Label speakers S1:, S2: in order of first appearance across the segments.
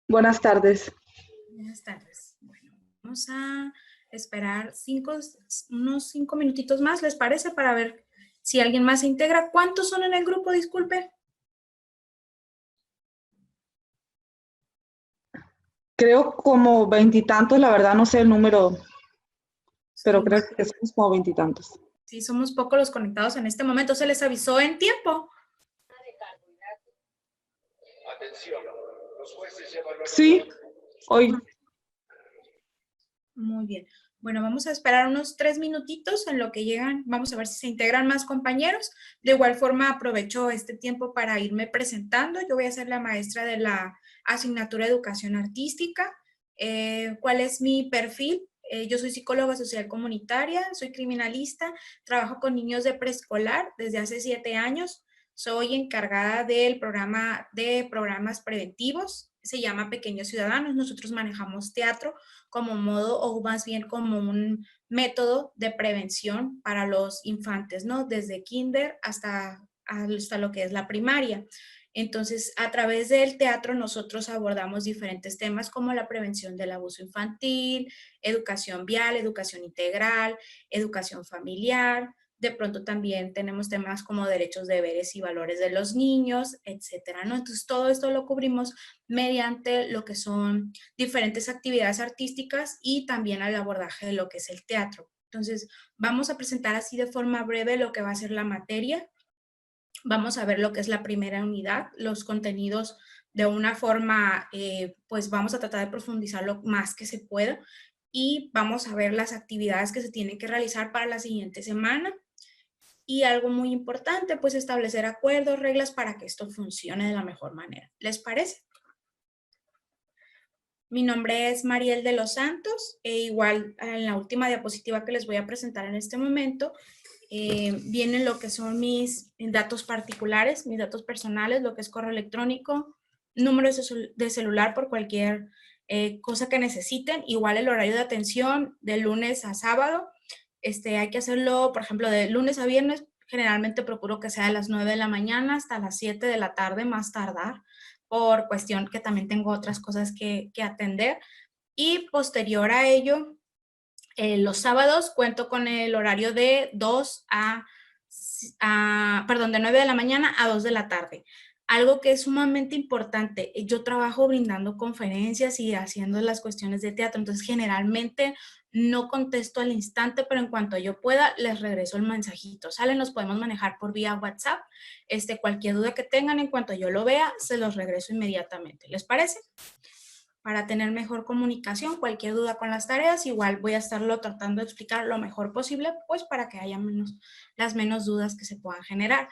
S1: Buenas tardes.
S2: Buenas tardes. Bueno, vamos a esperar unos 5 minutitos más, ¿les parece? Para ver si alguien más se integra. ¿Cuántos son en el grupo? Disculpe.
S1: Creo como veintitantos, la verdad no sé el número, pero creo que somos como veintitantos.
S2: Sí, somos pocos los conectados en este momento. ¿Se les avisó en tiempo?
S1: Sí, hoy.
S2: Muy bien. Bueno, vamos a esperar unos 3 minutitos en lo que llegan. Vamos a ver si se integran más compañeros. De igual forma, aprovecho este tiempo para irme presentando. Yo voy a ser la maestra de la asignatura de Educación Artística. ¿Cuál es mi perfil? Yo soy psicóloga social comunitaria, soy criminalista, trabajo con niños de preescolar desde hace 7 años. Soy encargada del programa de programas preventivos. Se llama Pequeños Ciudadanos. Nosotros manejamos teatro como modo o más bien como un método de prevención para los infantes, ¿no? Desde kinder hasta lo que es la primaria. Entonces, a través del teatro nosotros abordamos diferentes temas como la prevención del abuso infantil, educación vial, educación integral, educación familiar. De pronto también tenemos temas como derechos, deberes y valores de los niños, etcétera, ¿no? Entonces, todo esto lo cubrimos mediante lo que son diferentes actividades artísticas y también al abordaje de lo que es el teatro. Entonces, vamos a presentar así de forma breve lo que va a ser la materia. Vamos a ver lo que es la primera unidad, los contenidos de una forma, pues vamos a tratar de profundizar lo más que se pueda y vamos a ver las actividades que se tienen que realizar para la siguiente semana. Y algo muy importante, pues establecer acuerdos, reglas para que esto funcione de la mejor manera. ¿Les parece? Mi nombre es Mariel de los Santos, igual en la última diapositiva que les voy a presentar en este momento, vienen lo que son mis datos particulares, mis datos personales, lo que es correo electrónico, números de celular por cualquier cosa que necesiten, igual el horario de atención de lunes a sábado, hay que hacerlo, por ejemplo, de lunes a viernes, generalmente procuro que sea de las 9 de la mañana hasta las 7 de la tarde, más tardar, por cuestión que también tengo otras cosas que atender. Y posterior a ello, los sábados cuento con el horario de 9 de la mañana a 2 de la tarde. Algo que es sumamente importante, yo trabajo brindando conferencias y haciendo las cuestiones de teatro, entonces generalmente no contesto al instante, pero en cuanto yo pueda, les regreso el mensajito. ¿Sale? Nos podemos manejar por vía WhatsApp. Cualquier duda que tengan, en cuanto yo lo vea, se los regreso inmediatamente. ¿Les parece? Para tener mejor comunicación, cualquier duda con las tareas, igual voy a estarlo tratando de explicar lo mejor posible, pues para que haya las menos dudas que se puedan generar.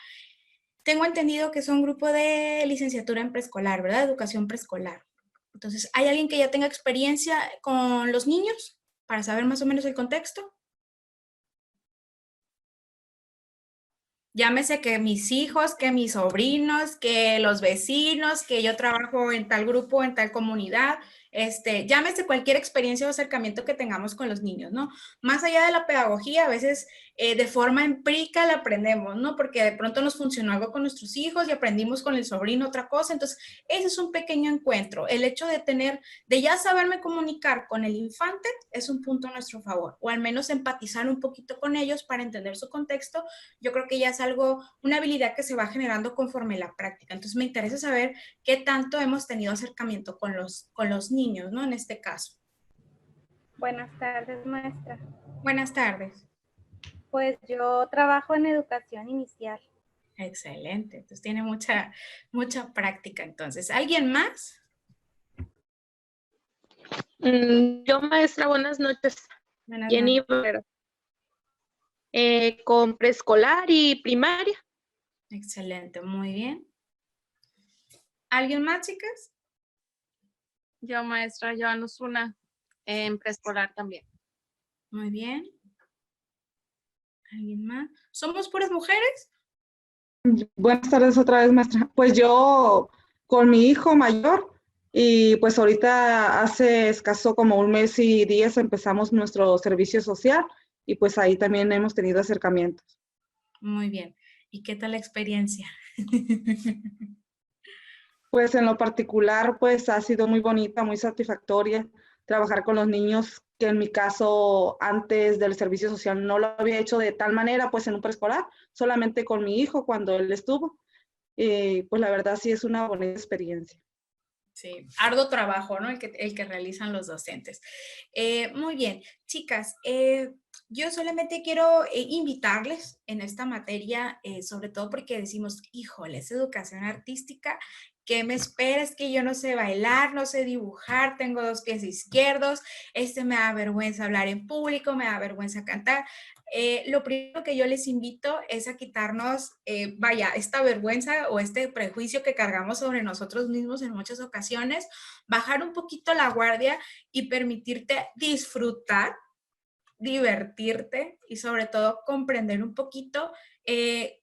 S2: Tengo entendido que es un grupo de licenciatura en preescolar, ¿verdad? Educación preescolar. Entonces, ¿hay alguien que ya tenga experiencia con los niños para saber más o menos el contexto? Llámese que mis hijos, que mis sobrinos, que los vecinos, que yo trabajo en tal grupo, en tal comunidad, llámese cualquier experiencia o acercamiento que tengamos con los niños, ¿no? Más allá de la pedagogía, a veces de forma empírica la aprendemos, ¿no? Porque de pronto nos funcionó algo con nuestros hijos y aprendimos con el sobrino otra cosa, entonces ese es un pequeño encuentro. El hecho de ya saberme comunicar con el infante es un punto a nuestro favor, o al menos empatizar un poquito con ellos para entender su contexto. Yo creo que ya es una habilidad que se va generando conforme la práctica. Entonces me interesa saber qué tanto hemos tenido acercamiento con los niños, ¿no? En este caso.
S3: Buenas tardes, maestra.
S2: Buenas tardes.
S3: Pues yo trabajo en educación inicial.
S2: Excelente. Entonces tiene mucha práctica. Entonces, ¿alguien más?
S4: Yo, maestra, buenas noches.
S2: Buenas
S4: Jenny
S2: noches.
S4: Barrera. Con preescolar y primaria.
S2: Excelente, muy bien. ¿Alguien más, chicas?
S5: Yo, maestra Joan Osuna, en preescolar también.
S2: Muy bien. ¿Alguien más? ¿Somos puras mujeres?
S1: Buenas tardes otra vez, maestra. Pues yo con mi hijo mayor y pues ahorita hace escaso como un mes y 10 empezamos nuestro servicio social y pues ahí también hemos tenido acercamientos.
S2: Muy bien. ¿Y qué tal la experiencia?
S1: Pues en lo particular, pues ha sido muy bonita, muy satisfactoria trabajar con los niños, que en mi caso antes del servicio social no lo había hecho de tal manera, pues en un preescolar, solamente con mi hijo cuando él estuvo. Pues la verdad sí es una bonita experiencia.
S2: Sí, arduo trabajo, ¿no? El que realizan los docentes. Muy bien, chicas, yo solamente quiero invitarles en esta materia, sobre todo porque decimos, híjole, es educación artística, ¿qué me espera? Es que yo no sé bailar, no sé dibujar, tengo 2 pies izquierdos, me da vergüenza hablar en público, me da vergüenza cantar. Lo primero que yo les invito es a quitarnos, vaya, esta vergüenza o este prejuicio que cargamos sobre nosotros mismos en muchas ocasiones, bajar un poquito la guardia y permitirte disfrutar, divertirte y sobre todo comprender un poquito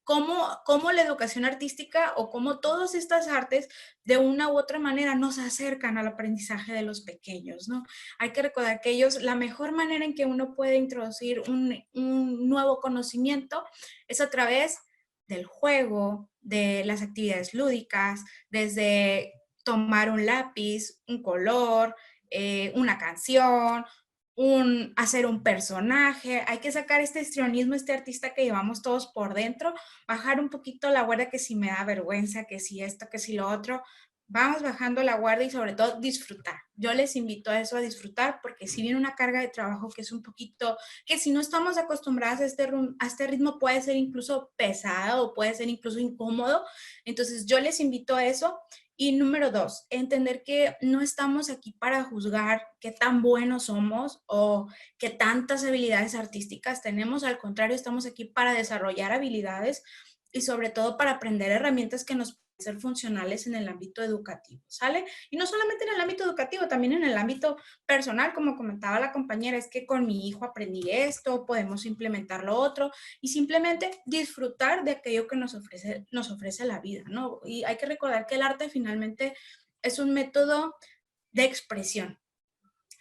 S2: cómo la educación artística o cómo todas estas artes de una u otra manera nos acercan al aprendizaje de los pequeños, ¿no? Hay que recordar que ellos, la mejor manera en que uno puede introducir un nuevo conocimiento es a través del juego, de las actividades lúdicas, desde tomar un lápiz, un color, una canción, hacer un personaje, hay que sacar este histrionismo, este artista que llevamos todos por dentro, bajar un poquito la guardia, que si me da vergüenza, que si esto, que si lo otro, vamos bajando la guardia y sobre todo disfrutar. Yo les invito a eso, a disfrutar, porque si viene una carga de trabajo que es un poquito, que si no estamos acostumbradas a este ritmo puede ser incluso pesado o puede ser incluso incómodo, entonces yo les invito a eso. Y número 2, entender que no estamos aquí para juzgar qué tan buenos somos o qué tantas habilidades artísticas tenemos. Al contrario, estamos aquí para desarrollar habilidades y sobre todo para aprender herramientas que nos pueden ser funcionales en el ámbito educativo, ¿sale? Y no solamente en el ámbito educativo, también en el ámbito personal, como comentaba la compañera, es que con mi hijo aprendí esto, podemos implementar lo otro y simplemente disfrutar de aquello que nos ofrece la vida, ¿no? Y hay que recordar que el arte finalmente es un método de expresión.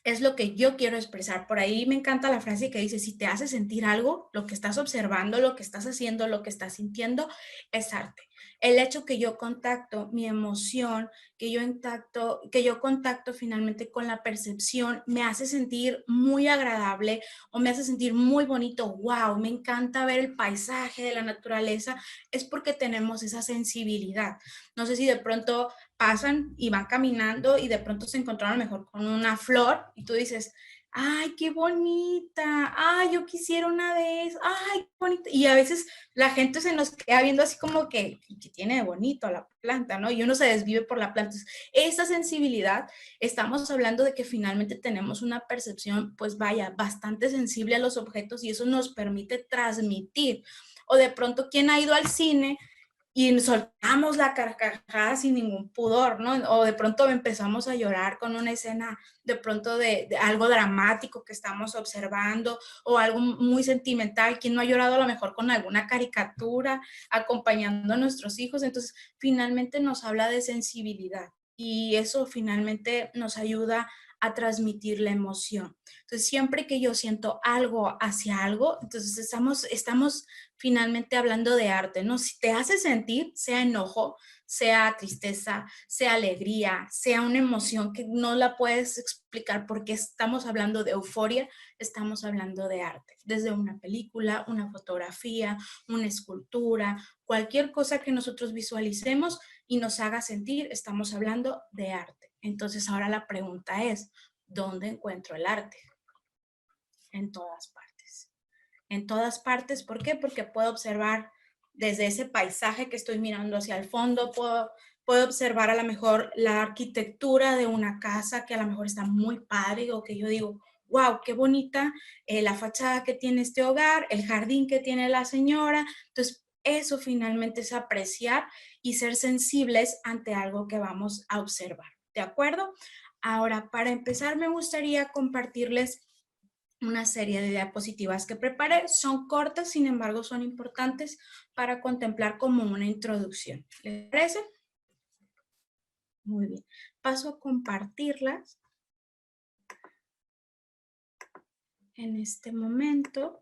S2: Es lo que yo quiero expresar. Por ahí me encanta la frase que dice, si te hace sentir algo, lo que estás observando, lo que estás haciendo, lo que estás sintiendo, es arte. El hecho que yo contacto mi emoción, que yo contacto finalmente con la percepción, me hace sentir muy agradable o me hace sentir muy bonito. Wow, me encanta ver el paisaje de la naturaleza. Es porque tenemos esa sensibilidad. No sé si de pronto pasan y van caminando y de pronto se encontraron mejor con una flor y tú dices, ay, qué bonita, ay, yo quisiera una de esas, ay, qué bonita. Y a veces la gente se nos queda viendo así como que tiene de bonito la planta, ¿no? Y uno se desvive por la planta. Entonces, esa sensibilidad, estamos hablando de que finalmente tenemos una percepción, pues vaya, bastante sensible a los objetos y eso nos permite transmitir. O de pronto, ¿quién ha ido al cine y soltamos la carcajada sin ningún pudor, ¿no? O de pronto empezamos a llorar con una escena de pronto de algo dramático que estamos observando o algo muy sentimental? ¿Quién no ha llorado a lo mejor con alguna caricatura acompañando a nuestros hijos? Entonces, finalmente nos habla de sensibilidad y eso finalmente nos ayuda a transmitir la emoción. Entonces, siempre que yo siento algo hacia algo, entonces estamos finalmente hablando de arte, ¿no? Si te hace sentir, sea enojo, sea tristeza, sea alegría, sea una emoción que no la puedes explicar porque estamos hablando de euforia, estamos hablando de arte. Desde una película, una fotografía, una escultura, cualquier cosa que nosotros visualicemos y nos haga sentir, estamos hablando de arte. Entonces ahora la pregunta es, ¿dónde encuentro el arte? En todas partes. En todas partes, ¿por qué? Porque puedo observar desde ese paisaje que estoy mirando hacia el fondo, puedo observar a lo mejor la arquitectura de una casa que a lo mejor está muy padre o que yo digo, wow, qué bonita la fachada que tiene este hogar, el jardín que tiene la señora. Entonces, eso finalmente es apreciar y ser sensibles ante algo que vamos a observar. ¿De acuerdo? Ahora, para empezar, me gustaría compartirles una serie de diapositivas que preparé. Son cortas, sin embargo, son importantes para contemplar como una introducción. ¿Les parece? Muy bien. Paso a compartirlas en este momento.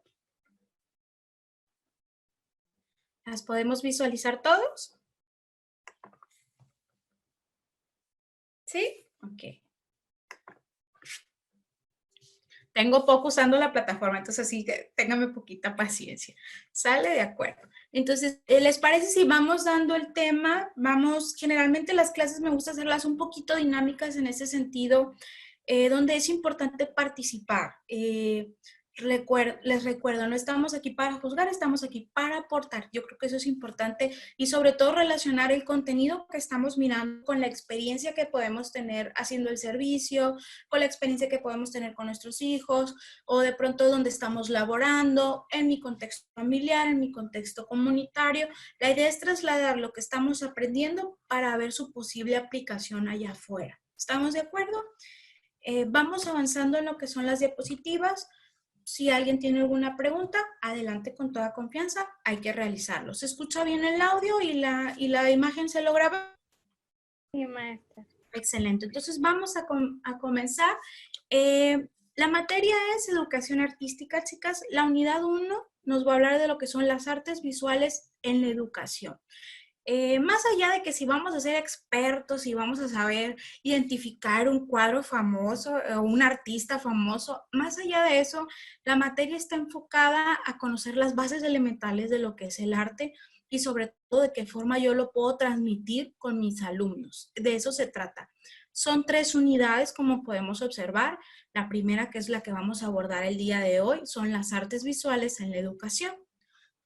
S2: ¿Las podemos visualizar todos? ¿Sí? Ok. Tengo poco usando la plataforma, entonces sí, téngame poquita paciencia. Sale de acuerdo. Entonces, ¿les parece si vamos dando el tema? Generalmente las clases me gusta hacerlas un poquito dinámicas en ese sentido, donde es importante participar. Les recuerdo, no estamos aquí para juzgar, estamos aquí para aportar. Yo creo que eso es importante y sobre todo relacionar el contenido que estamos mirando con la experiencia que podemos tener haciendo el servicio, con la experiencia que podemos tener con nuestros hijos o de pronto donde estamos laborando, en mi contexto familiar, en mi contexto comunitario. La idea es trasladar lo que estamos aprendiendo para ver su posible aplicación allá afuera. ¿Estamos de acuerdo? Vamos avanzando en lo que son las diapositivas. Si alguien tiene alguna pregunta, adelante con toda confianza, hay que realizarlo. ¿Se escucha bien el audio y la imagen se lo graba?
S3: Sí, maestra.
S2: Excelente, entonces vamos a comenzar. La materia es educación artística, chicas. La unidad 1 nos va a hablar de lo que son las artes visuales en la educación. Más allá de que si vamos a ser expertos y vamos a saber identificar un cuadro famoso o un artista famoso, más allá de eso, la materia está enfocada a conocer las bases elementales de lo que es el arte y sobre todo de qué forma yo lo puedo transmitir con mis alumnos. De eso se trata. Son 3 unidades, como podemos observar. La primera, que es la que vamos a abordar el día de hoy, son las artes visuales en la educación.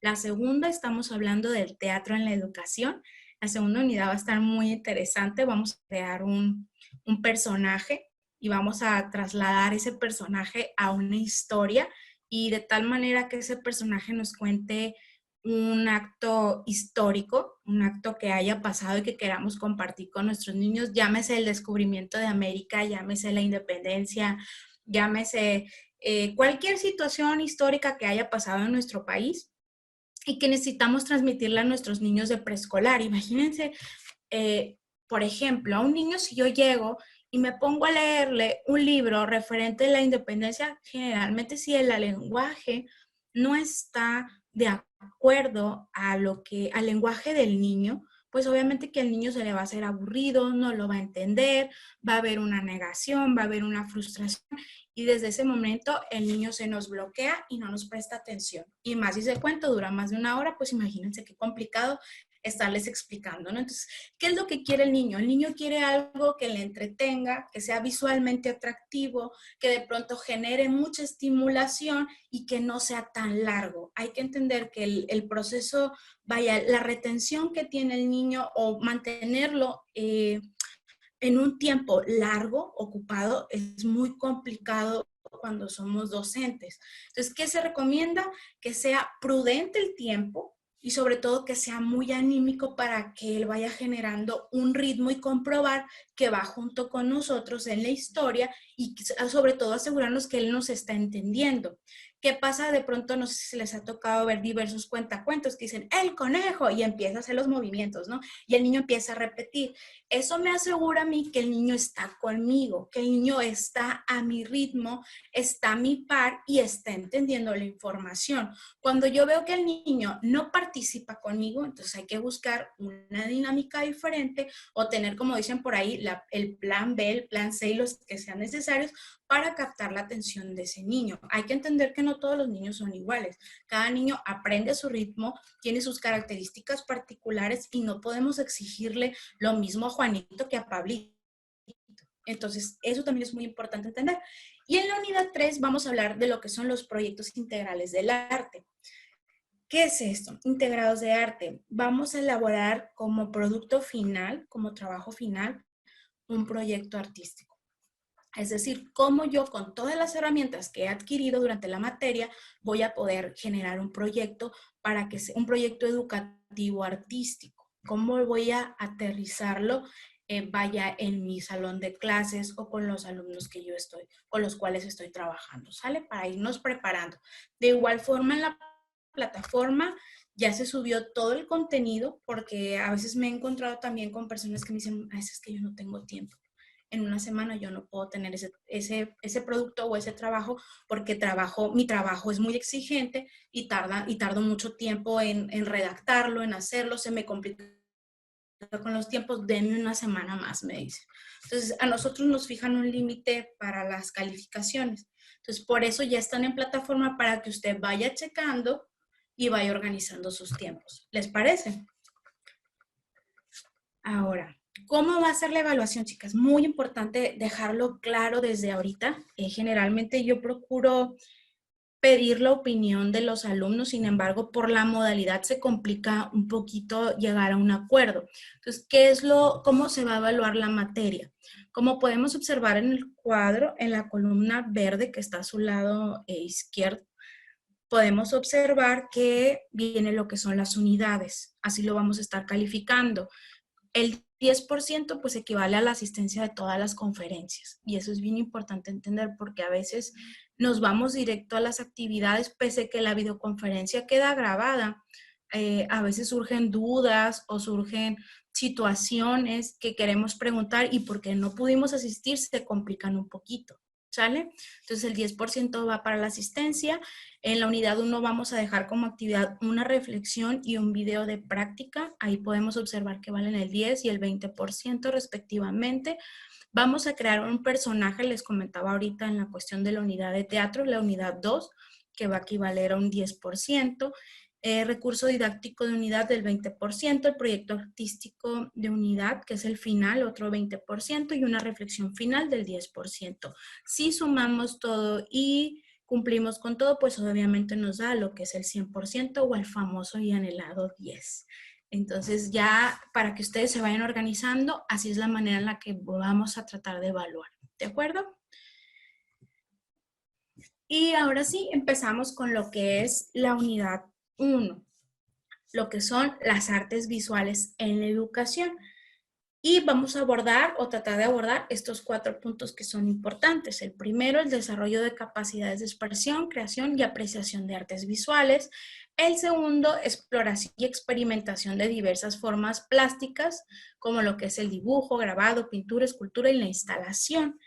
S2: La segunda, estamos hablando del teatro en la educación. La segunda unidad va a estar muy interesante. Vamos a crear un personaje y vamos a trasladar ese personaje a una historia y de tal manera que ese personaje nos cuente un acto histórico, un acto que haya pasado y que queramos compartir con nuestros niños, llámese el descubrimiento de América, llámese la independencia, llámese cualquier situación histórica que haya pasado en nuestro país y que necesitamos transmitirla a nuestros niños de preescolar. Imagínense, por ejemplo, a un niño si yo llego y me pongo a leerle un libro referente a la independencia, generalmente si el lenguaje no está de acuerdo al lenguaje del niño, pues obviamente que al niño se le va a hacer aburrido, no lo va a entender, va a haber una negación, va a haber una frustración y desde ese momento el niño se nos bloquea y no nos presta atención. Y más si ese cuento dura más de 1 hora, pues imagínense qué complicado estarles explicando, ¿no? Entonces, ¿qué es lo que quiere el niño? El niño quiere algo que le entretenga, que sea visualmente atractivo, que de pronto genere mucha estimulación y que no sea tan largo. Hay que entender que el proceso, vaya, la retención que tiene el niño o mantenerlo en un tiempo largo, ocupado, es muy complicado cuando somos docentes. Entonces, ¿qué se recomienda? Que sea prudente el tiempo y sobre todo que sea muy anímico para que él vaya generando un ritmo y comprobar que va junto con nosotros en la historia y sobre todo asegurarnos que él nos está entendiendo. ¿Qué pasa de pronto? No sé si les ha tocado ver diversos cuentacuentos que dicen el conejo y empieza a hacer los movimientos, ¿no? Y el niño empieza a repetir. Eso me asegura a mí que el niño está conmigo, que el niño está a mi ritmo, está a mi par y está entendiendo la información. Cuando yo veo que el niño no participa conmigo, entonces hay que buscar una dinámica diferente o tener, como dicen por ahí, el plan B, el plan C y los que sean necesarios para captar la atención de ese niño. Hay que entender que no todos los niños son iguales. Cada niño aprende a su ritmo, tiene sus características particulares y no podemos exigirle lo mismo a Juanito que a Pablito. Entonces, eso también es muy importante entender. Y en la unidad 3 vamos a hablar de lo que son los proyectos integrales del arte. ¿Qué es esto? Integrados de arte. Vamos a elaborar como producto final, como trabajo final, un proyecto artístico. Es decir, cómo yo con todas las herramientas que he adquirido durante la materia voy a poder generar un proyecto para que sea un proyecto educativo artístico. ¿Cómo voy a aterrizarlo? Vaya en mi salón de clases o con los alumnos con los cuales estoy trabajando, ¿sale? Para irnos preparando. De igual forma en la plataforma ya se subió todo el contenido porque a veces me he encontrado también con personas que me dicen, a veces que yo no tengo tiempo. En una semana yo no puedo tener ese producto o ese trabajo porque mi trabajo es muy exigente y tardo mucho tiempo en redactarlo, en hacerlo, se me complica con los tiempos, denme una semana más, me dice. Entonces, a nosotros nos fijan un límite para las calificaciones. Entonces, por eso ya están en plataforma para que usted vaya checando y vaya organizando sus tiempos. ¿Les parece? Ahora, ¿cómo va a ser la evaluación, chicas? Muy importante dejarlo claro desde ahorita. Generalmente yo procuro pedir la opinión de los alumnos, sin embargo, por la modalidad se complica un poquito llegar a un acuerdo. Entonces, cómo se va a evaluar la materia? Como podemos observar en el cuadro, en la columna verde que está a su lado izquierdo, podemos observar que viene lo que son las unidades. Así lo vamos a estar calificando. El 10% pues equivale a la asistencia de todas las conferencias y eso es bien importante entender porque a veces nos vamos directo a las actividades pese que la videoconferencia queda grabada. A veces surgen dudas o surgen situaciones que queremos preguntar y porque no pudimos asistir se complican un poquito. ¿Sale? Entonces el 10% va para la asistencia. En la unidad 1 vamos a dejar como actividad una reflexión y un video de práctica. Ahí podemos observar que valen el 10 y el 20% respectivamente. Vamos a crear un personaje, les comentaba ahorita en la cuestión de la unidad de teatro, la unidad 2, que va a equivaler a un 10%. Recurso didáctico de unidad del 20%, el proyecto artístico de unidad, que es el final, otro 20%, y una reflexión final del 10%. Si sumamos todo y cumplimos con todo, pues obviamente nos da lo que es el 100% o el famoso y anhelado 10. Entonces ya para que ustedes se vayan organizando, así es la manera en la que vamos a tratar de evaluar. ¿De acuerdo? Y ahora sí, empezamos con lo que es la unidad 1, lo que son las artes visuales en la educación. Y vamos a abordar o tratar de abordar estos 4 puntos que son importantes. El primero, el desarrollo de capacidades de expresión, creación y apreciación de artes visuales. El segundo, exploración y experimentación de diversas formas plásticas, como lo que es el dibujo, grabado, pintura, escultura y la instalación.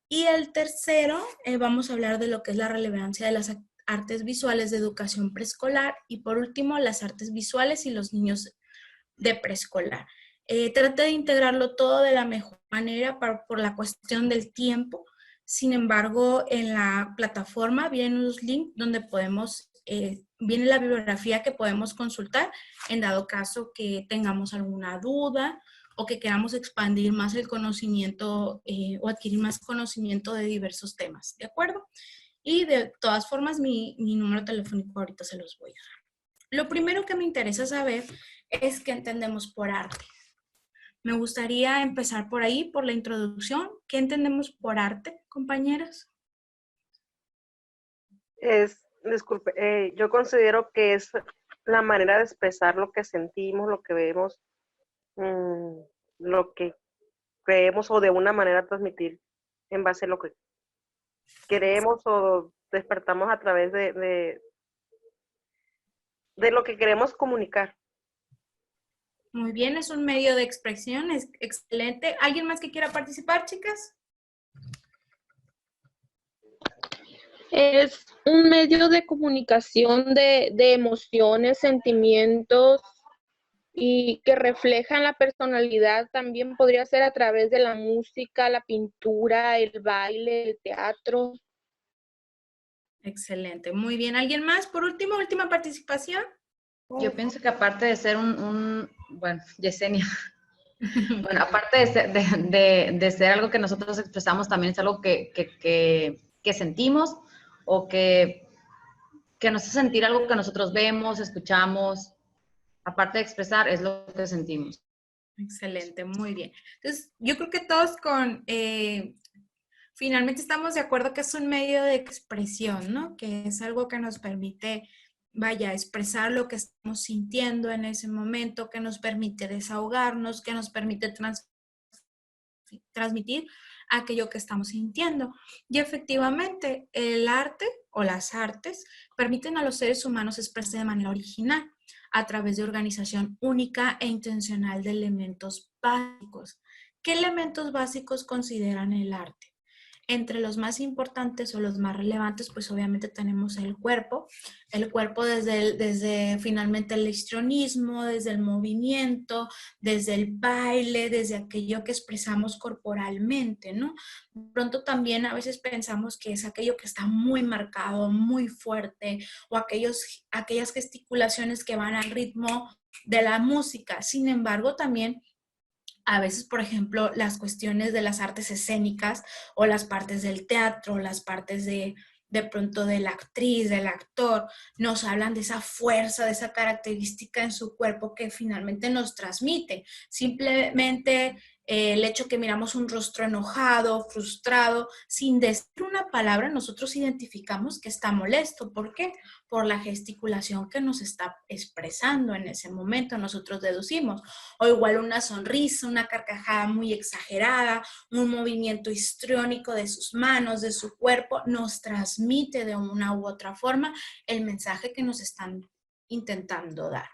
S2: Y el tercero, vamos a hablar de lo que es la relevancia de las artes visuales de educación preescolar y por último, las artes visuales y los niños de preescolar. Trate de integrarlo todo de la mejor manera por la cuestión del tiempo. Sin embargo, en la plataforma vienen unos links donde podemos, viene la bibliografía que podemos consultar en dado caso que tengamos alguna duda o que queramos expandir más el conocimiento o adquirir más conocimiento de diversos temas, ¿de acuerdo? Y de todas formas, mi número telefónico ahorita se los voy a dar. Lo primero que me interesa saber es qué entendemos por arte. Me gustaría empezar por ahí, por la introducción. ¿Qué entendemos por arte, compañeras?
S6: Disculpe, yo considero que es la manera de expresar lo que sentimos, lo que vemos, lo que creemos o de una manera transmitir en base a lo que queremos o despertamos a través de lo que queremos comunicar.
S2: Muy bien, es un medio de expresión, es excelente. ¿Alguien más que quiera participar, chicas?
S4: Es un medio de comunicación de emociones, sentimientos y que reflejan la personalidad. También podría ser a través de la música, la pintura, el baile, el teatro.
S2: Excelente, muy bien. ¿Alguien más? Por último, última participación.
S7: Yo pienso que aparte de ser bueno, Yesenia, bueno, aparte de ser algo que nosotros expresamos, también es algo que sentimos o que nos hace sentir algo que nosotros vemos, escuchamos. Aparte de expresar, es lo que sentimos.
S2: Excelente, muy bien. Entonces, yo creo que todos finalmente estamos de acuerdo que es un medio de expresión, ¿no? Que es algo que nos permite, vaya, expresar lo que estamos sintiendo en ese momento, que nos permite desahogarnos, que nos permite transmitir aquello que estamos sintiendo. Y efectivamente, el arte o las artes permiten a los seres humanos expresarse de manera original a través de organización única e intencional de elementos básicos. ¿Qué elementos básicos consideran el arte? Entre los más importantes o los más relevantes, pues obviamente tenemos el cuerpo desde finalmente el histrionismo, desde el movimiento, desde el baile, desde aquello que expresamos corporalmente, ¿no? De pronto también a veces pensamos que es aquello que está muy marcado, muy fuerte, o aquellas gesticulaciones que van al ritmo de la música. Sin embargo, también a veces, por ejemplo, las cuestiones de las artes escénicas o las partes del teatro, las partes de pronto de la actriz, del actor, nos hablan de esa fuerza, de esa característica en su cuerpo que finalmente nos transmite. Simplemente el hecho que miramos un rostro enojado, frustrado, sin decir una palabra, nosotros identificamos que está molesto. ¿Por qué? Por la gesticulación que nos está expresando en ese momento, nosotros deducimos. O igual una sonrisa, una carcajada muy exagerada, un movimiento histriónico de sus manos, de su cuerpo, nos transmite de una u otra forma el mensaje que nos están intentando dar.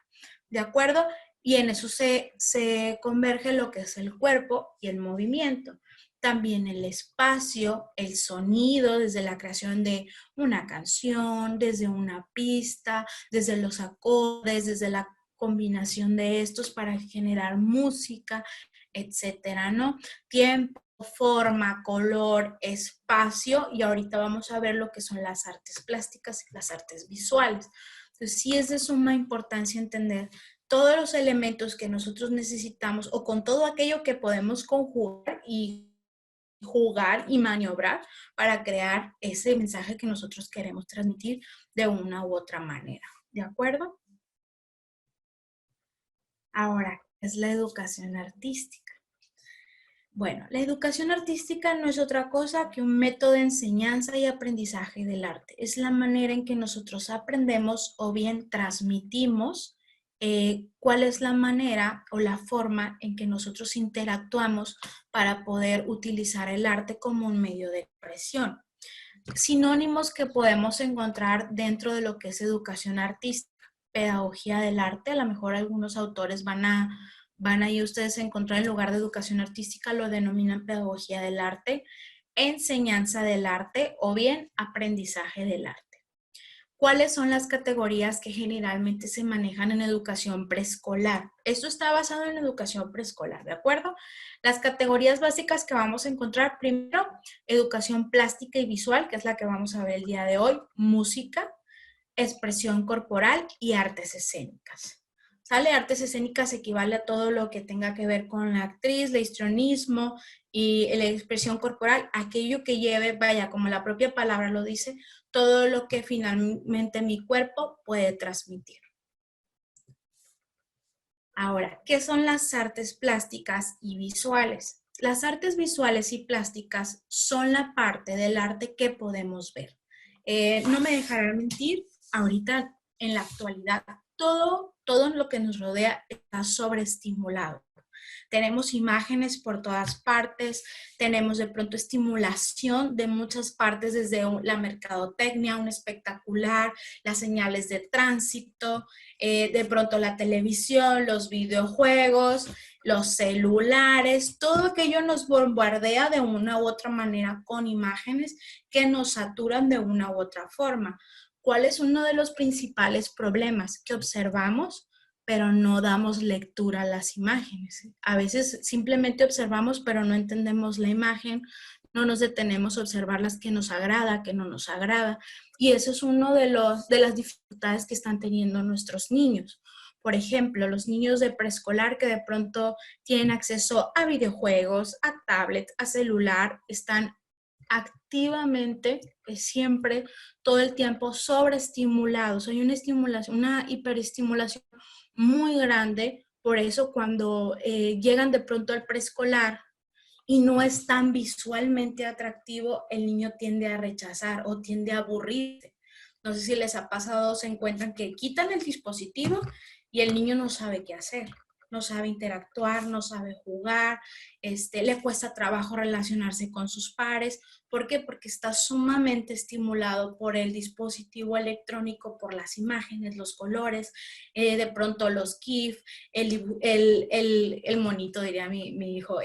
S2: ¿De acuerdo? Y en eso se converge lo que es el cuerpo y el movimiento. También el espacio, el sonido, desde la creación de una canción, desde una pista, desde los acordes, desde la combinación de estos para generar música, etcétera, ¿no? Tiempo, forma, color, espacio, y ahorita vamos a ver lo que son las artes plásticas y las artes visuales. Entonces, sí es de suma importancia entender todos los elementos que nosotros necesitamos o con todo aquello que podemos conjugar y jugar y maniobrar para crear ese mensaje que nosotros queremos transmitir de una u otra manera. ¿De acuerdo? Ahora, ¿qué es la educación artística? Bueno, la educación artística no es otra cosa que un método de enseñanza y aprendizaje del arte. Es la manera en que nosotros aprendemos o bien transmitimos cuál es la manera o la forma en que nosotros interactuamos para poder utilizar el arte como un medio de expresión. Sinónimos que podemos encontrar dentro de lo que es educación artística, pedagogía del arte. A lo mejor algunos autores van ahí ustedes a encontrar en lugar de educación artística, lo denominan pedagogía del arte, enseñanza del arte o bien aprendizaje del arte. ¿Cuáles son las categorías que generalmente se manejan en educación preescolar? Esto está basado en educación preescolar, ¿de acuerdo? Las categorías básicas que vamos a encontrar, primero, educación plástica y visual, que es la que vamos a ver el día de hoy, música, expresión corporal y artes escénicas. ¿Sale? Artes escénicas equivale a todo lo que tenga que ver con la actriz, el histrionismo y la expresión corporal, aquello que lleve, vaya, como la propia palabra lo dice, todo lo que finalmente mi cuerpo puede transmitir. Ahora, ¿qué son las artes plásticas y visuales? Las artes visuales y plásticas son la parte del arte que podemos ver. No me dejarán mentir, ahorita en la actualidad todo lo que nos rodea está sobreestimulado. Tenemos imágenes por todas partes, tenemos de pronto estimulación de muchas partes, desde la mercadotecnia, un espectacular, las señales de tránsito, de pronto la televisión, los videojuegos, los celulares, todo aquello nos bombardea de una u otra manera con imágenes que nos saturan de una u otra forma. ¿Cuál es uno de los principales problemas? Que observamos, pero no damos lectura a las imágenes. A veces simplemente observamos, pero no entendemos la imagen, no nos detenemos a observar las que nos agrada, que no nos agrada. Y eso es uno de las dificultades que están teniendo nuestros niños. Por ejemplo, los niños de preescolar que de pronto tienen acceso a videojuegos, a tablet, a celular, están activamente, siempre, todo el tiempo sobreestimulados. Hay una estimulación, una hiperestimulación muy grande. Por eso cuando llegan de pronto al preescolar y no es tan visualmente atractivo, el niño tiende a rechazar o tiende a aburrirse. No sé si les ha pasado, se encuentran que quitan el dispositivo y el niño no sabe qué hacer. No sabe interactuar, no sabe jugar, le cuesta trabajo relacionarse con sus pares. ¿Por qué? Porque está sumamente estimulado por el dispositivo electrónico, por las imágenes, los colores, de pronto los GIF, el monito, diría mi hijo,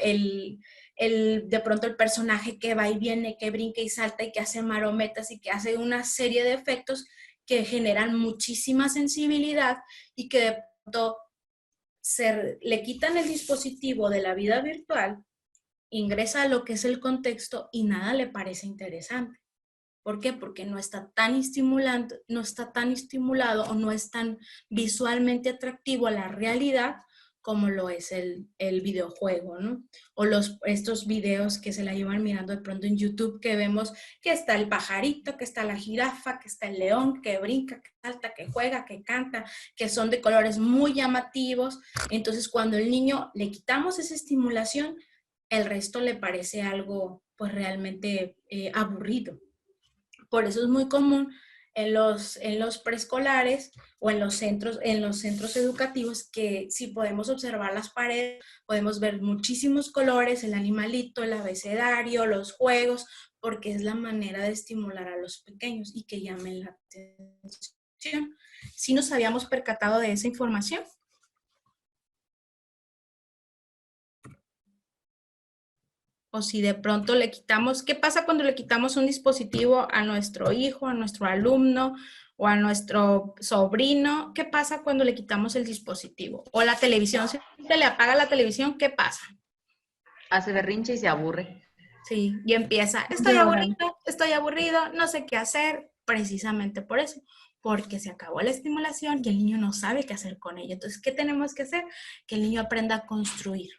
S2: de pronto el personaje que va y viene, que brinca y salta y que hace marometas y que hace una serie de efectos que generan muchísima sensibilidad y que de pronto le quitan el dispositivo de la vida virtual, ingresa a lo que es el contexto y nada le parece interesante. ¿Por qué? Porque no está tan estimulado o no es tan visualmente atractivo a la realidad como lo es el videojuego, ¿no? O estos videos que se la llevan mirando de pronto en YouTube, que vemos que está el pajarito, que está la jirafa, que está el león, que brinca, que salta, que juega, que canta, que son de colores muy llamativos. Entonces, cuando el niño le quitamos esa estimulación, el resto le parece algo pues realmente aburrido. Por eso es muy común en los preescolares o en los centros educativos que si podemos observar las paredes, podemos ver muchísimos colores, el animalito, el abecedario, los juegos, porque es la manera de estimular a los pequeños y que llamen la atención. ¿Sí nos habíamos percatado de esa información? O si de pronto le quitamos, ¿qué pasa cuando le quitamos un dispositivo a nuestro hijo, a nuestro alumno o a nuestro sobrino? ¿Qué pasa cuando le quitamos el dispositivo? O la televisión, si se le apaga la televisión, ¿qué pasa?
S7: Hace berrinche y se aburre.
S2: Sí, y empieza, estoy aburrido, no sé qué hacer, precisamente por eso, porque se acabó la estimulación y el niño no sabe qué hacer con ella. Entonces, ¿qué tenemos que hacer? Que el niño aprenda a construir.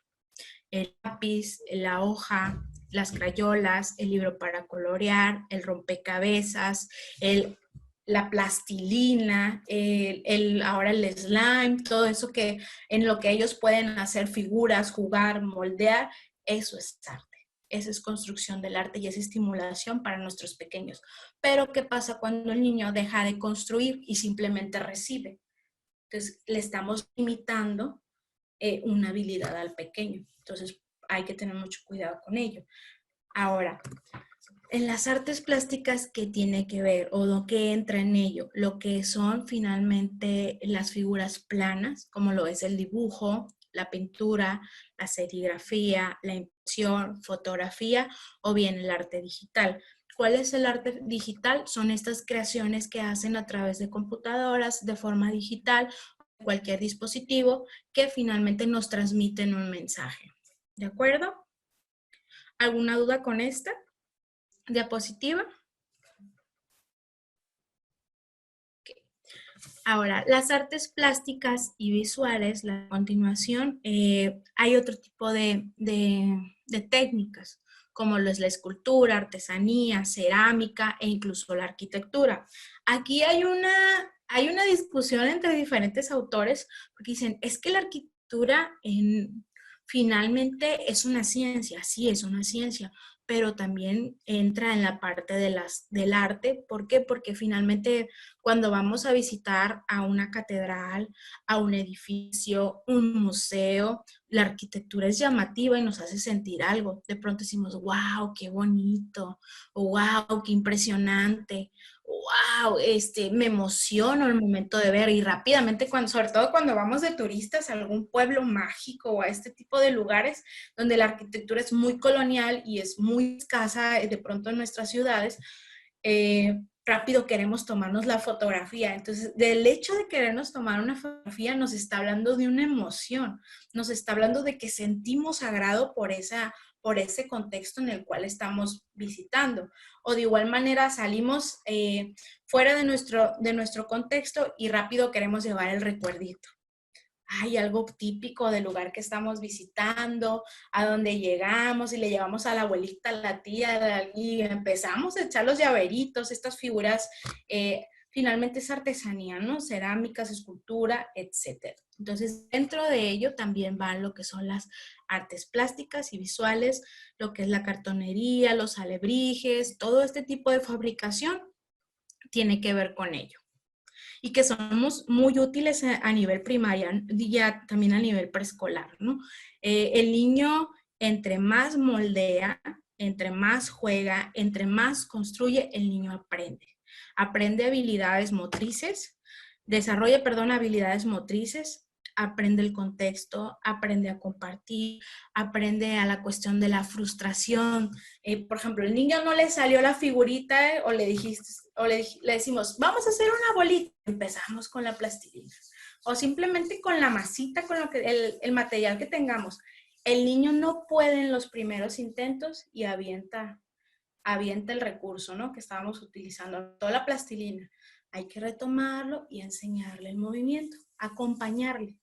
S2: El lápiz, la hoja, las crayolas, el libro para colorear, el rompecabezas, la plastilina, ahora el slime, todo eso que en lo que ellos pueden hacer figuras, jugar, moldear, eso es arte. Esa es construcción del arte y es estimulación para nuestros pequeños. Pero ¿qué pasa cuando el niño deja de construir y simplemente recibe? Entonces, le estamos limitando una habilidad al pequeño. Entonces, hay que tener mucho cuidado con ello. Ahora, en las artes plásticas, ¿qué tiene que ver o lo que entra en ello? Lo que son finalmente las figuras planas, como lo es el dibujo, la pintura, la serigrafía, la impresión, fotografía o bien el arte digital. ¿Cuál es el arte digital? Son estas creaciones que hacen a través de computadoras de forma digital, cualquier dispositivo que finalmente nos transmiten un mensaje. ¿De acuerdo? ¿Alguna duda con esta diapositiva? Okay. Ahora, las artes plásticas y visuales, a continuación, hay otro tipo de técnicas, como lo es la escultura, artesanía, cerámica e incluso la arquitectura. Aquí hay una discusión entre diferentes autores porque dicen, es que la arquitectura finalmente es una ciencia, sí es una ciencia, pero también entra en la parte del arte. ¿Por qué? Porque finalmente cuando vamos a visitar a una catedral, a un edificio, un museo, la arquitectura es llamativa y nos hace sentir algo. De pronto decimos, wow, qué bonito, o wow, qué impresionante, wow, me emociono al momento de ver y rápidamente, sobre todo cuando vamos de turistas a algún pueblo mágico o a este tipo de lugares donde la arquitectura es muy colonial y es muy escasa de pronto en nuestras ciudades, rápido queremos tomarnos la fotografía. Entonces, del hecho de querernos tomar una fotografía nos está hablando de una emoción, nos está hablando de que sentimos agrado por ese contexto en el cual estamos visitando. O de igual manera salimos fuera de nuestro contexto y rápido queremos llevar el recuerdito. Hay algo típico del lugar que estamos visitando, a donde llegamos y le llevamos a la abuelita, a la tía, y empezamos a echar los llaveritos, estas figuras, finalmente es artesanía, ¿no? Cerámicas, escultura, etc. Entonces, dentro de ello también van lo que son las artes plásticas y visuales, lo que es la cartonería, los alebrijes, todo este tipo de fabricación tiene que ver con ello. Y que somos muy útiles a nivel primaria, ya también a nivel preescolar, ¿no? El niño, entre más moldea, entre más juega, entre más construye, el niño aprende. Aprende habilidades motrices, desarrolla, habilidades motrices, aprende el contexto, aprende a compartir, aprende a la cuestión de la frustración. Por ejemplo, el niño no le salió la figurita o le decimos, vamos a hacer una bolita. Empezamos con la plastilina o simplemente con la masita, con lo que, el material que tengamos. El niño no puede en los primeros intentos y avienta el recurso, ¿no?, que estábamos utilizando, toda la plastilina. Hay que retomarlo y enseñarle el movimiento, acompañarle.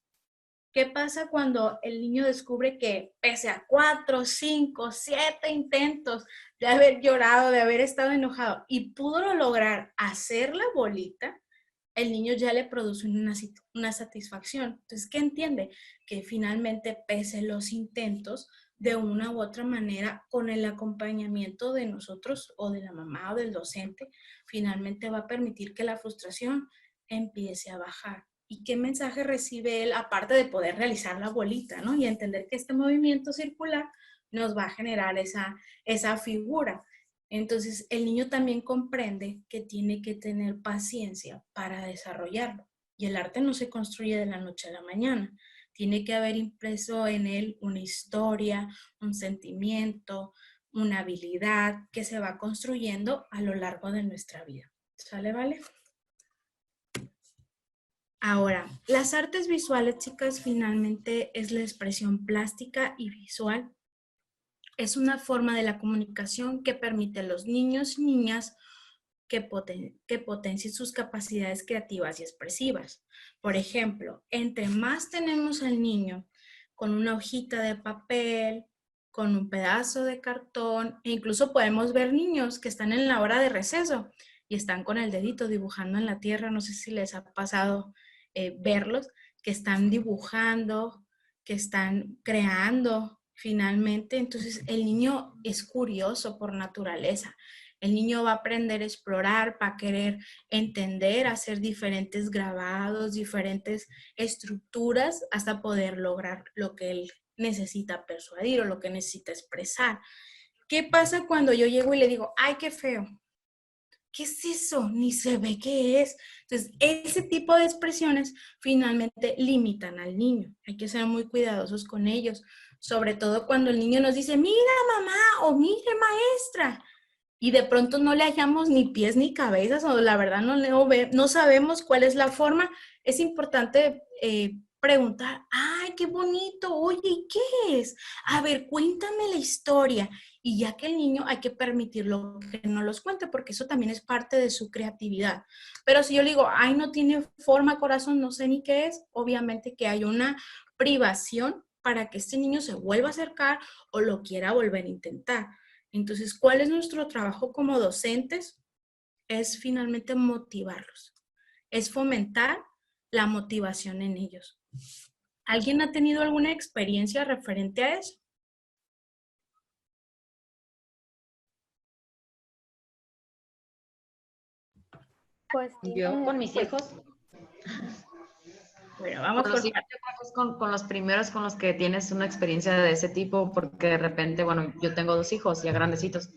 S2: ¿Qué pasa cuando el niño descubre que pese a 4, 5, 7 intentos de haber llorado, de haber estado enojado y pudo lograr hacer la bolita? El niño ya le produce una satisfacción. Entonces, ¿qué entiende? Que finalmente, pese los intentos, de una u otra manera, con el acompañamiento de nosotros o de la mamá o del docente, finalmente va a permitir que la frustración empiece a bajar. ¿Y qué mensaje recibe él, aparte de poder realizar la bolita, ¿no?, y entender que este movimiento circular nos va a generar esa figura? Entonces, el niño también comprende que tiene que tener paciencia para desarrollarlo. Y el arte no se construye de la noche a la mañana. Tiene que haber impreso en él una historia, un sentimiento, una habilidad que se va construyendo a lo largo de nuestra vida. ¿Sale, vale? Ahora, las artes visuales, chicas, finalmente es la expresión plástica y visual. Es una forma de la comunicación que permite a los niños y niñas que potencien sus capacidades creativas y expresivas. Por ejemplo, entre más tenemos al niño con una hojita de papel, con un pedazo de cartón, e incluso podemos ver niños que están en la hora de receso y están con el dedito dibujando en la tierra. No sé si les ha pasado verlos, que están dibujando, que están creando finalmente. Entonces, el niño es curioso por naturaleza. El niño va a aprender a explorar, va a querer entender, hacer diferentes grabados, diferentes estructuras, hasta poder lograr lo que él necesita persuadir o lo que necesita expresar. ¿Qué pasa cuando yo llego y le digo, ay, qué feo? ¿Qué es eso? Ni se ve qué es. Entonces, ese tipo de expresiones finalmente limitan al niño. Hay que ser muy cuidadosos con ellos, sobre todo cuando el niño nos dice, mira mamá o mire maestra, y de pronto no le hallamos ni pies ni cabezas, o la verdad no sabemos cuál es la forma. Es importante preguntar, ¡ay, qué bonito! Oye, ¿y qué es? A ver, cuéntame la historia. Y ya que el niño hay que permitirlo que no los cuente, porque eso también es parte de su creatividad. Pero si yo le digo, ¡ay, no tiene forma, corazón, no sé ni qué es! Obviamente que hay una privación para que este niño se vuelva a acercar o lo quiera volver a intentar. Entonces, ¿cuál es nuestro trabajo como docentes? Es finalmente motivarlos, es fomentar la motivación en ellos. ¿Alguien ha tenido alguna experiencia referente a eso?
S3: Pues sí,
S7: Yo con mis hijos.
S2: Bueno, vamos
S7: con los hijos, yo creo que es con los primeros con los que tienes una experiencia de ese tipo, porque de repente, bueno, yo tengo 2 hijos ya grandecitos,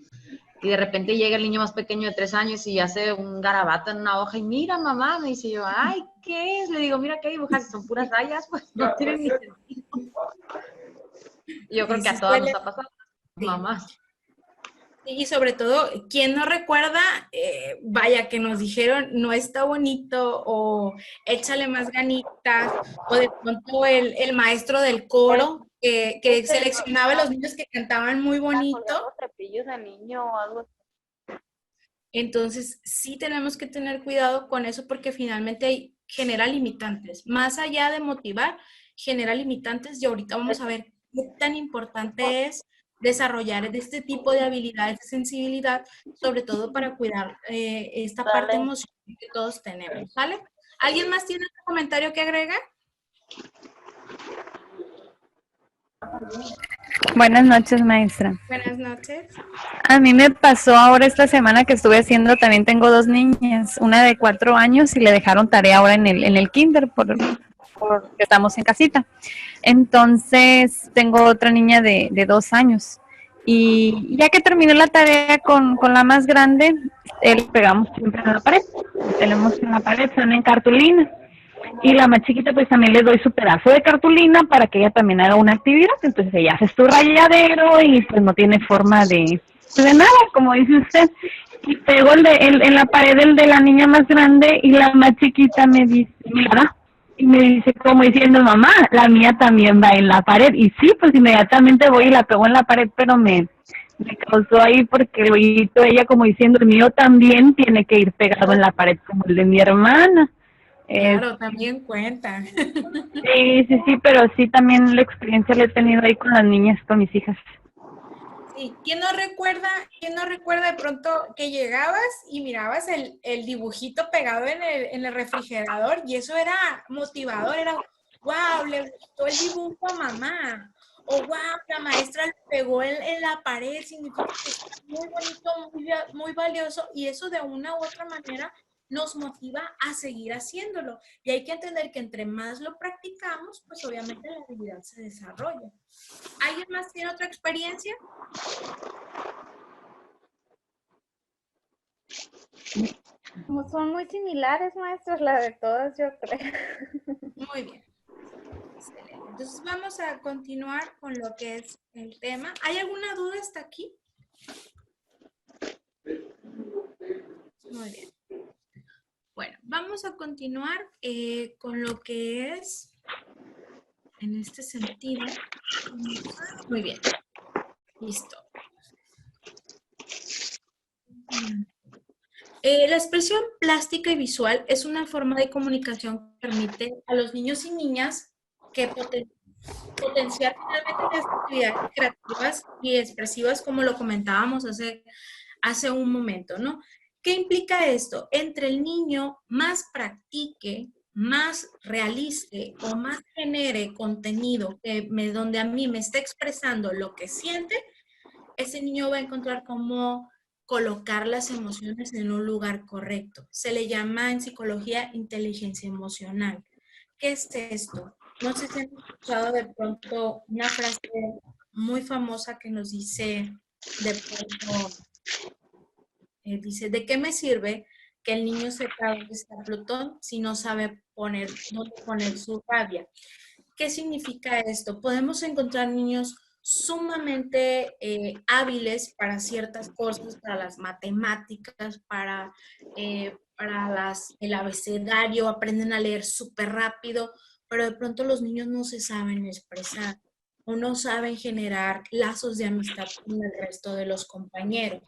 S7: y de repente llega el niño más pequeño de 3 años y hace un garabato en una hoja y mira, mamá, me dice yo, ay, ¿qué es? Le digo, mira, ¿qué dibujas? Son puras rayas, pues no tienen ni sentido. Yo creo que a todas nos ha pasado, mamás.
S2: Y sobre todo, ¿quién no recuerda? Vaya, que nos dijeron, no está bonito, o échale más ganitas, o de pronto el maestro del coro, que seleccionaba a los niños que cantaban muy bonito.
S3: Trapillos al niño o algo así.
S2: Entonces, sí tenemos que tener cuidado con eso, porque finalmente genera limitantes. Más allá de motivar, genera limitantes, y ahorita vamos a ver qué tan importante es desarrollar este tipo de habilidades de sensibilidad, sobre todo para cuidar esta parte emocional que todos tenemos, ¿vale? ¿Alguien más tiene un comentario que agregar?
S8: Buenas noches, maestra.
S2: Buenas noches.
S8: A mí me pasó ahora esta semana que estuve haciendo, también tengo 2 niñas, una de 4 años y le dejaron tarea ahora en el kinder porque estamos en casita. Entonces tengo otra niña de 2 años y ya que terminé la tarea con la más grande, le pegamos siempre en la pared. Tenemos en la pared, son en cartulina. Y la más chiquita pues también le doy su pedazo de cartulina para que ella también haga una actividad. Entonces ella hace su rayadero y pues no tiene forma de nada, como dice usted. Y pego en la pared el de la niña más grande y la más chiquita me dice, mira, y me dice como diciendo, mamá, la mía también va en la pared. Y sí, pues inmediatamente voy y la pego en la pared, pero me causó ahí porque lo hizo ella como diciendo, el mío también tiene que ir pegado en la pared como el de mi hermana.
S2: Claro, también cuenta.
S8: Sí, pero sí también la experiencia la he tenido ahí con las niñas, con mis hijas.
S2: Sí, ¿quién no recuerda de pronto que llegabas y mirabas el dibujito pegado en el refrigerador y eso era motivador, era, wow, le gustó el dibujo a mamá, o wow, la maestra le pegó en la pared, significa que está muy bonito, muy valioso, y eso de una u otra manera nos motiva a seguir haciéndolo. Y hay que entender que entre más lo practicamos, pues obviamente la habilidad se desarrolla. ¿Alguien más tiene otra experiencia?
S3: Son muy similares, maestros, la de todas, yo creo.
S2: Muy bien. Excelente. Entonces vamos a continuar con lo que es el tema. ¿Hay alguna duda hasta aquí? Muy bien. Bueno, vamos a continuar con lo que es, en este sentido. Muy bien. Listo. La expresión plástica y visual es una forma de comunicación que permite a los niños y niñas que potenciar finalmente las actividades creativas y expresivas, como lo comentábamos hace un momento, ¿no? ¿Qué implica esto? Entre el niño más practique, más realice o más genere contenido donde a mí me está expresando lo que siente, ese niño va a encontrar cómo colocar las emociones en un lugar correcto. Se le llama en psicología inteligencia emocional. ¿Qué es esto? No sé si han escuchado de pronto una frase muy famosa que nos dice de pronto, dice, ¿de qué me sirve que el niño sepa dónde está Plutón si no sabe dónde poner su rabia? ¿Qué significa esto? Podemos encontrar niños sumamente hábiles para ciertas cosas, para las matemáticas, para el abecedario, aprenden a leer súper rápido, pero de pronto los niños no se saben expresar o no saben generar lazos de amistad con el resto de los compañeros.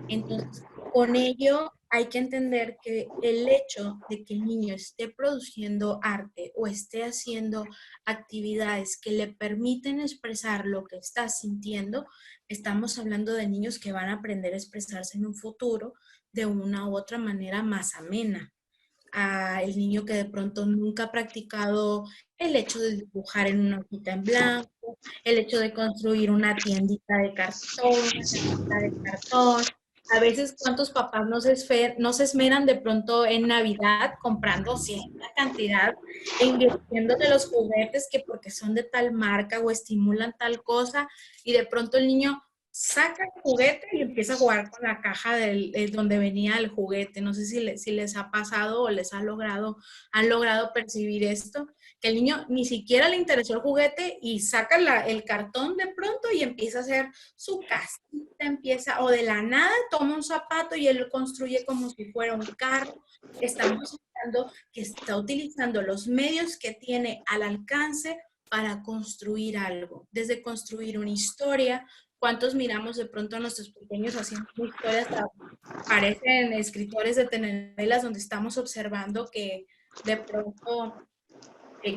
S2: Entonces, con ello hay que entender que el hecho de que el niño esté produciendo arte o esté haciendo actividades que le permiten expresar lo que está sintiendo, estamos hablando de niños que van a aprender a expresarse en un futuro de una u otra manera más amena. El niño que de pronto nunca ha practicado el hecho de dibujar en una hojita en blanco, el hecho de construir una tiendita de cartón. A veces, ¿cuántos papás no se esmeran de pronto en Navidad comprando cierta cantidad e invirtiéndole los juguetes que porque son de tal marca o estimulan tal cosa, y de pronto el niño saca el juguete y empieza a jugar con la caja donde venía el juguete? No sé si les ha pasado o han logrado percibir esto, que el niño ni siquiera le interesó el juguete y saca el cartón de pronto y empieza a hacer su casita, o de la nada toma un zapato y él lo construye como si fuera un carro. Estamos hablando que está utilizando los medios que tiene al alcance para construir algo, desde construir una historia. ¿Cuántos miramos de pronto a nuestros pequeños haciendo historias? Parecen escritores de telenovelas donde estamos observando que de pronto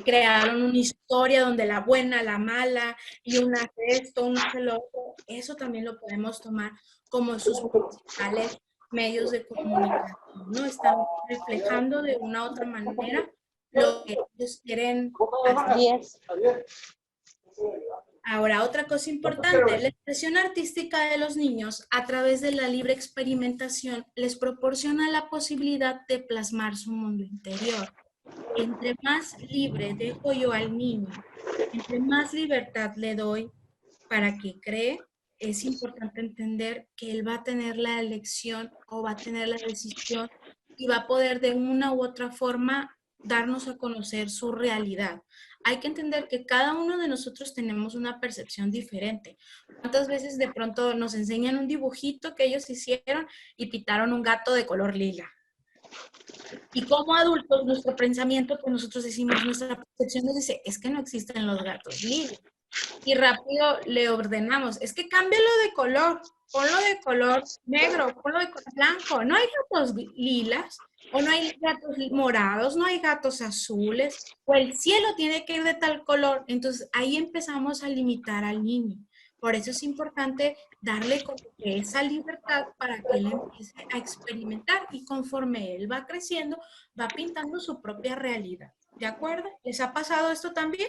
S2: crearon una historia donde la buena, la mala, y una hace esto, una hace lo otro. Eso también lo podemos tomar como sus principales medios de comunicación, ¿no? Están reflejando de una u otra manera lo que ellos quieren hacer. Ahora, otra cosa importante, la expresión artística de los niños a través de la libre experimentación les proporciona la posibilidad de plasmar su mundo interior. Entre más libre dejo yo al niño, entre más libertad le doy para que cree, es importante entender que él va a tener la elección o va a tener la decisión y va a poder de una u otra forma darnos a conocer su realidad. Hay que entender que cada uno de nosotros tenemos una percepción diferente. ¿Cuántas veces de pronto nos enseñan un dibujito que ellos hicieron y pintaron un gato de color lila? Y como adultos, nuestro pensamiento, pues nosotros decimos, nuestra percepción nos dice, es que no existen los gatos lilas. Y rápido le ordenamos, es que cámbialo de color, ponlo de color negro, ponlo de color blanco. No hay gatos lilas, o no hay gatos morados, no hay gatos azules, o el cielo tiene que ir de tal color. Entonces ahí empezamos a limitar al niño. Por eso es importante darle como que esa libertad para que él empiece a experimentar y conforme él va creciendo, va pintando su propia realidad. ¿De acuerdo? ¿Les ha pasado esto también?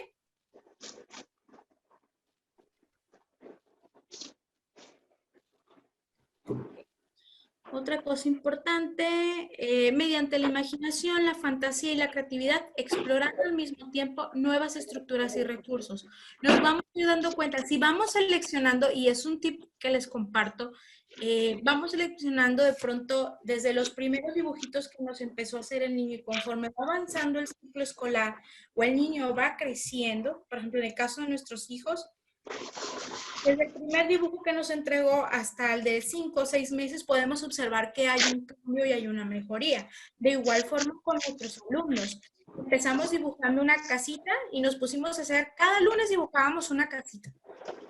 S2: Otra cosa importante, mediante la imaginación, la fantasía y la creatividad, explorando al mismo tiempo nuevas estructuras y recursos. Nos vamos dando cuenta, si vamos seleccionando, y es un tip que les comparto, vamos seleccionando de pronto desde los primeros dibujitos que nos empezó a hacer el niño y conforme va avanzando el ciclo escolar o el niño va creciendo, por ejemplo, en el caso de nuestros hijos, desde el primer dibujo que nos entregó hasta el de 5 o 6 meses podemos observar que hay un cambio y hay una mejoría. De igual forma con nuestros alumnos. Empezamos dibujando una casita y nos pusimos a hacer, cada lunes dibujábamos una casita.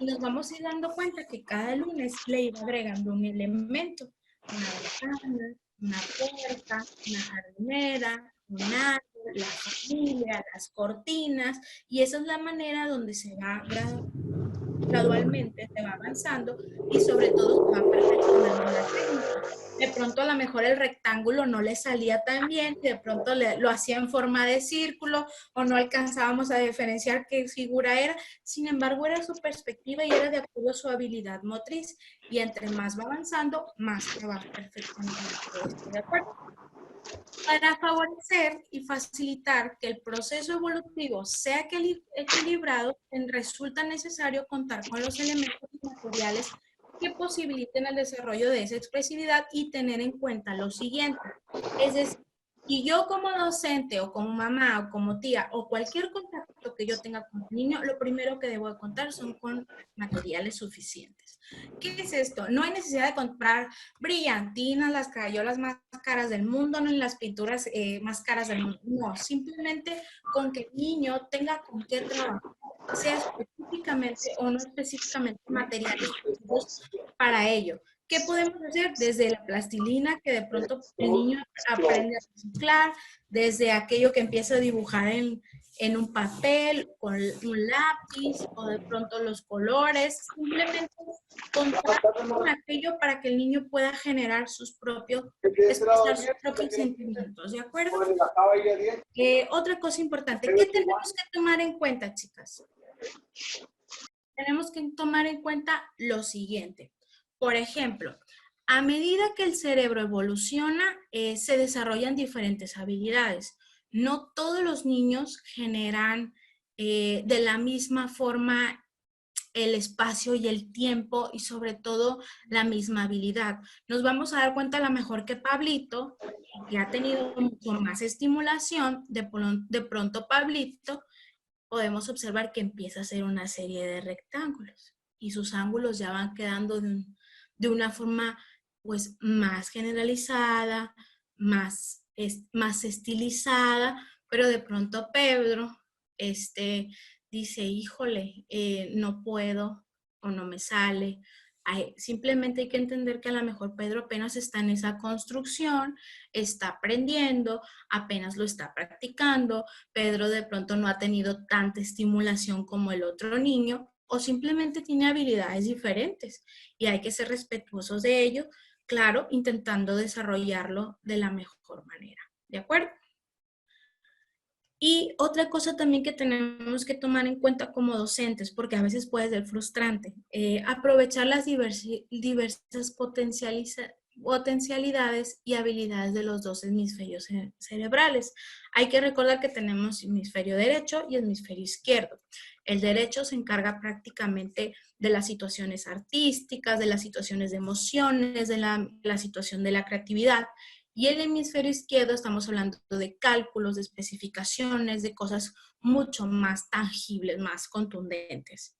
S2: Y nos vamos a ir dando cuenta que cada lunes le iba agregando un elemento. Una ventana, una puerta, una jardinera, un árbol, la familia, las cortinas. Y esa es la manera donde se va gradualmente se va avanzando y sobre todo se va perfeccionando la técnica. De pronto a lo mejor el rectángulo no le salía tan bien, de pronto lo hacía en forma de círculo o no alcanzábamos a diferenciar qué figura era, sin embargo era su perspectiva y era de acuerdo a su habilidad motriz y entre más va avanzando, más se va perfeccionando. ¿De acuerdo? Para favorecer y facilitar que el proceso evolutivo sea equilibrado, resulta necesario contar con los elementos y materiales que posibiliten el desarrollo de esa expresividad y tener en cuenta lo siguiente. Es decir, y yo como docente o como mamá o como tía o cualquier contacto que yo tenga con el niño, lo primero que debo de contar son con materiales suficientes. ¿Qué es esto? No hay necesidad de comprar brillantinas, las crayolas más caras del mundo, ni las pinturas más caras del mundo. No, simplemente con que el niño tenga con qué trabajar, sea específicamente o no específicamente materiales para ello. ¿Qué podemos hacer? Desde la plastilina, que de pronto el niño aprende a reciclar, desde aquello que empieza a dibujar en un papel, con un lápiz, o de pronto los colores, simplemente contar con aquello para que el niño pueda generar sus propios, expresar sus propios sentimientos, ¿de acuerdo? Otra cosa importante, ¿qué tenemos que tomar en cuenta, chicas? Tenemos que tomar en cuenta lo siguiente. Por ejemplo, a medida que el cerebro evoluciona, se desarrollan diferentes habilidades. No todos los niños generan de la misma forma el espacio y el tiempo y sobre todo la misma habilidad. Nos vamos a dar cuenta a lo mejor que Pablito, que ha tenido mucho más estimulación, de pronto Pablito, podemos observar que empieza a hacer una serie de rectángulos y sus ángulos ya van quedando de una forma pues más generalizada, más estilizada, pero de pronto Pedro dice, híjole, no puedo o no me sale. Simplemente hay que entender que a lo mejor Pedro apenas está en esa construcción, está aprendiendo, apenas lo está practicando. Pedro de pronto no ha tenido tanta estimulación como el otro niño o simplemente tiene habilidades diferentes y hay que ser respetuosos de ello, claro, intentando desarrollarlo de la mejor manera. ¿De acuerdo? Y otra cosa también que tenemos que tomar en cuenta como docentes, porque a veces puede ser frustrante, aprovechar las diversas potencialidades y habilidades de los dos hemisferios cerebrales. Hay que recordar que tenemos hemisferio derecho y hemisferio izquierdo. El derecho se encarga prácticamente de las situaciones artísticas, de las situaciones de emociones, de la situación de la creatividad. Y el hemisferio izquierdo estamos hablando de cálculos, de especificaciones, de cosas mucho más tangibles, más contundentes.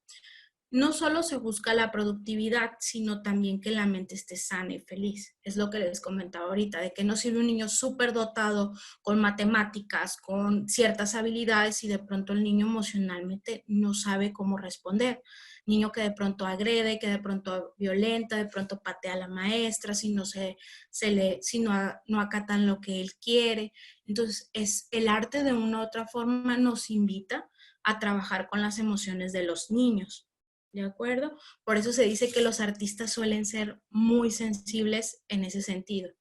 S2: No solo se busca la productividad, sino también que la mente esté sana y feliz. Es lo que les comentaba ahorita, de que no sirve un niño súper dotado con matemáticas, con ciertas habilidades y de pronto el niño emocionalmente no sabe cómo responder. Niño que de pronto agrede, que de pronto violenta, de pronto patea a la maestra, si no acatan lo que él quiere. Entonces, el arte de una u otra forma nos invita a trabajar con las emociones de los niños. ¿De acuerdo? Por eso se dice que los artistas suelen ser muy sensibles en ese sentido.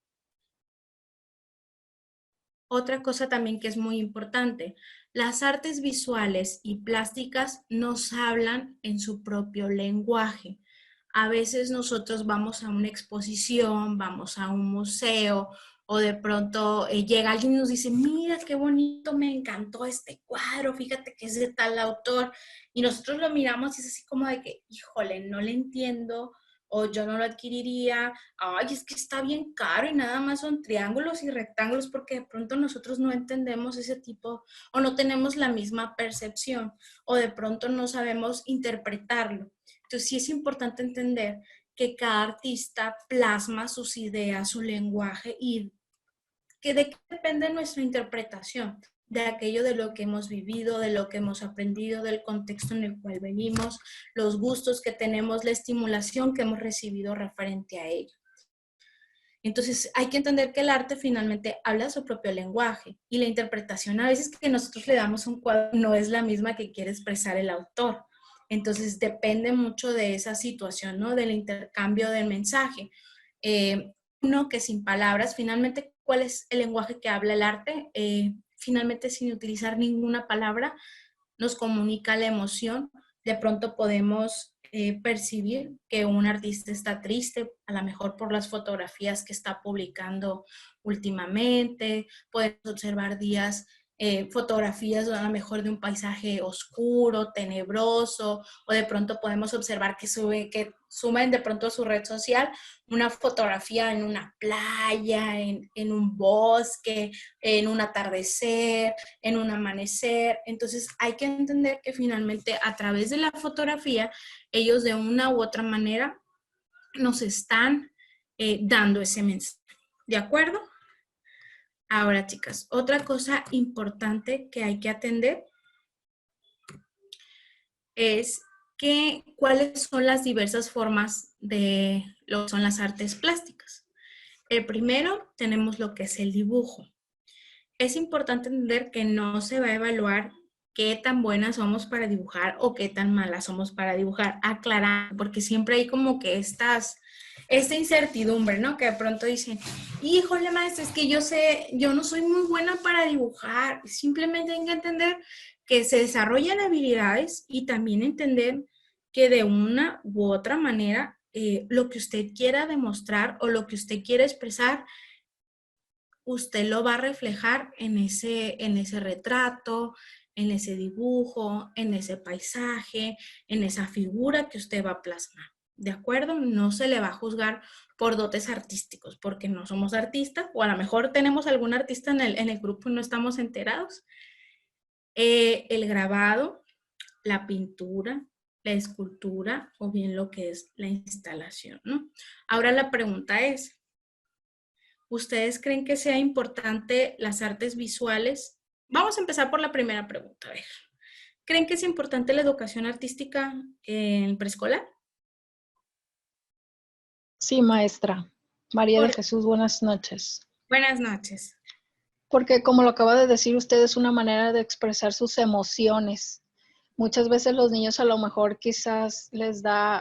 S2: Otra cosa también que es muy importante, las artes visuales y plásticas nos hablan en su propio lenguaje. A veces nosotros vamos a una exposición, vamos a un museo o de pronto llega alguien y nos dice, mira qué bonito, me encantó este cuadro, fíjate que es de tal autor. Y nosotros lo miramos y es así como de que, híjole, no le entiendo o yo no lo adquiriría. Ay, es que está bien caro y nada más son triángulos y rectángulos porque de pronto nosotros no entendemos ese tipo o no tenemos la misma percepción o de pronto no sabemos interpretarlo. Entonces sí es importante entender que cada artista plasma sus ideas, su lenguaje y que de qué depende nuestra interpretación, de aquello de lo que hemos vivido, de lo que hemos aprendido, del contexto en el cual venimos, los gustos que tenemos, la estimulación que hemos recibido referente a ello. Entonces hay que entender que el arte finalmente habla su propio lenguaje y la interpretación a veces que nosotros le damos a un cuadro no es la misma que quiere expresar el autor. Entonces depende mucho de esa situación, ¿no? Del intercambio del mensaje. Uno que sin palabras, finalmente, ¿cuál es el lenguaje que habla el arte? Finalmente, sin utilizar ninguna palabra, nos comunica la emoción. De pronto podemos percibir que un artista está triste, a lo mejor por las fotografías que está publicando últimamente. Podemos observar fotografías a lo mejor de un paisaje oscuro, tenebroso, o de pronto podemos observar que suben de pronto a su red social una fotografía en una playa, en un bosque, en un atardecer, en un amanecer. Entonces hay que entender que finalmente a través de la fotografía ellos de una u otra manera nos están dando ese mensaje. ¿De acuerdo? Ahora, chicas, otra cosa importante que hay que atender es cuáles son las diversas formas de lo que son las artes plásticas. El primero, tenemos lo que es el dibujo. Es importante entender que no se va a evaluar qué tan buenas somos para dibujar o qué tan malas somos para dibujar. Aclarar, porque siempre hay como que esta incertidumbre, ¿no? Que de pronto dicen, híjole, maestra, es que yo no soy muy buena para dibujar. Simplemente hay que entender que se desarrollan habilidades y también entender que de una u otra manera lo que usted quiera demostrar o lo que usted quiera expresar, usted lo va a reflejar en ese retrato, en ese dibujo, en ese paisaje, en esa figura que usted va a plasmar. ¿De acuerdo? No se le va a juzgar por dotes artísticos, porque no somos artistas, o a lo mejor tenemos algún artista en el grupo y no estamos enterados. El grabado, la pintura, la escultura, o bien lo que es la instalación, ¿no? Ahora la pregunta es, ¿ustedes creen que sea importante las artes visuales? Vamos a empezar por la primera pregunta. A ver, ¿creen que es importante la educación artística en preescolar?
S9: Sí, maestra. María de Jesús, buenas noches.
S2: Buenas noches.
S9: Porque como lo acaba de decir usted, es una manera de expresar sus emociones. Muchas veces los niños a lo mejor quizás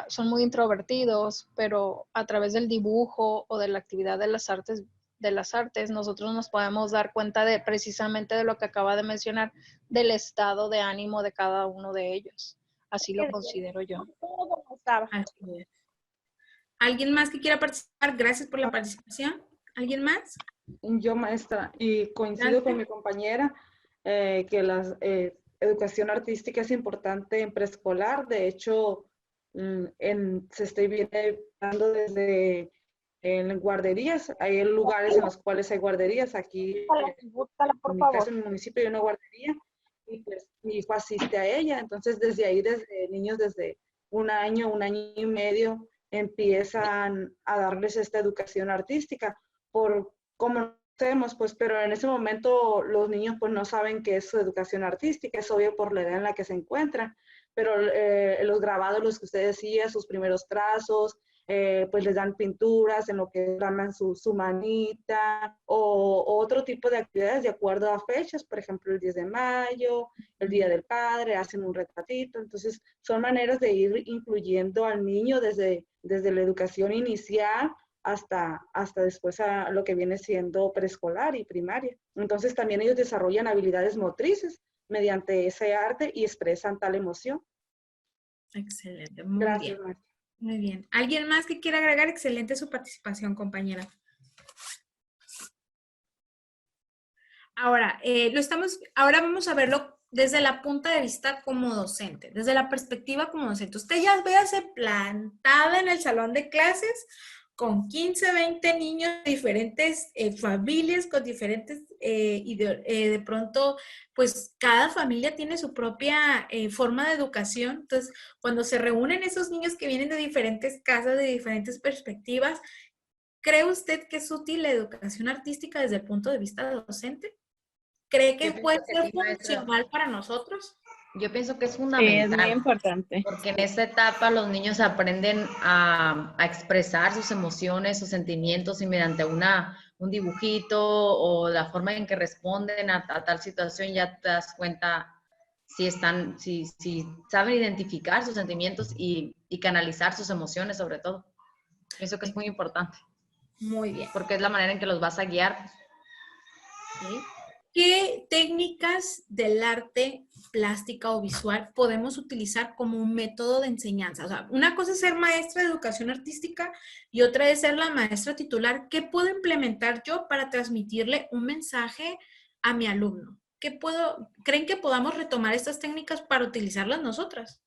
S9: son muy introvertidos, pero a través del dibujo o de la actividad de las artes, nosotros nos podemos dar cuenta precisamente de lo que acaba de mencionar, del estado de ánimo de cada uno de ellos. Así lo considero yo.
S2: Así es. ¿Alguien más que quiera participar? Gracias por la participación. ¿Alguien más?
S1: Yo, maestra, y coincido con mi compañera que la educación artística es importante en preescolar. De hecho, se está viendo desde en guarderías. Hay lugares en los cuales hay guarderías. Aquí en mi caso, en mi municipio, hay una guardería y pues mi hijo asiste a ella. Entonces, desde ahí, desde niños, desde un año y medio, empiezan a darles esta educación artística. Por como hacemos, pues, pero en ese momento los niños pues no saben qué es su educación artística, es obvio por la edad en la que se encuentran, pero los grabados, los que usted decía, sus primeros trazos, pues les dan pinturas en lo que llaman su manita o otro tipo de actividades de acuerdo a fechas, por ejemplo el 10 de mayo, el Día del Padre, hacen un retratito. Entonces son maneras de ir incluyendo al niño desde la educación inicial hasta después a lo que viene siendo preescolar y primaria. Entonces también ellos desarrollan habilidades motrices mediante ese arte y expresan tal emoción.
S2: Excelente, muy
S1: Gracias,
S2: bien.
S1: maestra.
S2: Muy bien. ¿Alguien más que quiera agregar? Excelente su participación, compañera. Ahora, ahora vamos a verlo desde la punta de vista como docente, desde la perspectiva como docente. Usted ya véase plantada en el salón de clases con 15, 20 niños de diferentes familias, con diferentes, de pronto, pues cada familia tiene su propia forma de educación. Entonces, cuando se reúnen esos niños que vienen de diferentes casas, de diferentes perspectivas, ¿cree usted que es útil la educación artística desde el punto de vista docente? ¿Cree que puede ser funcional para nosotros?
S7: Yo pienso que es
S4: Sí,
S7: fundamental.
S4: es muy importante.
S7: Porque en esta etapa los niños aprenden a expresar sus emociones, sus sentimientos y mediante un dibujito o la forma en que responden a tal situación ya te das cuenta si saben identificar sus sentimientos y canalizar sus emociones sobre todo. Pienso que es muy importante.
S2: Muy bien.
S7: Porque es la manera en que los vas a guiar.
S2: ¿Sí? ¿Qué técnicas del arte plástica o visual podemos utilizar como un método de enseñanza? O sea, una cosa es ser maestra de educación artística y otra es ser la maestra titular. ¿Qué puedo implementar yo para transmitirle un mensaje a mi alumno? ¿Creen que podamos retomar estas técnicas para utilizarlas nosotras?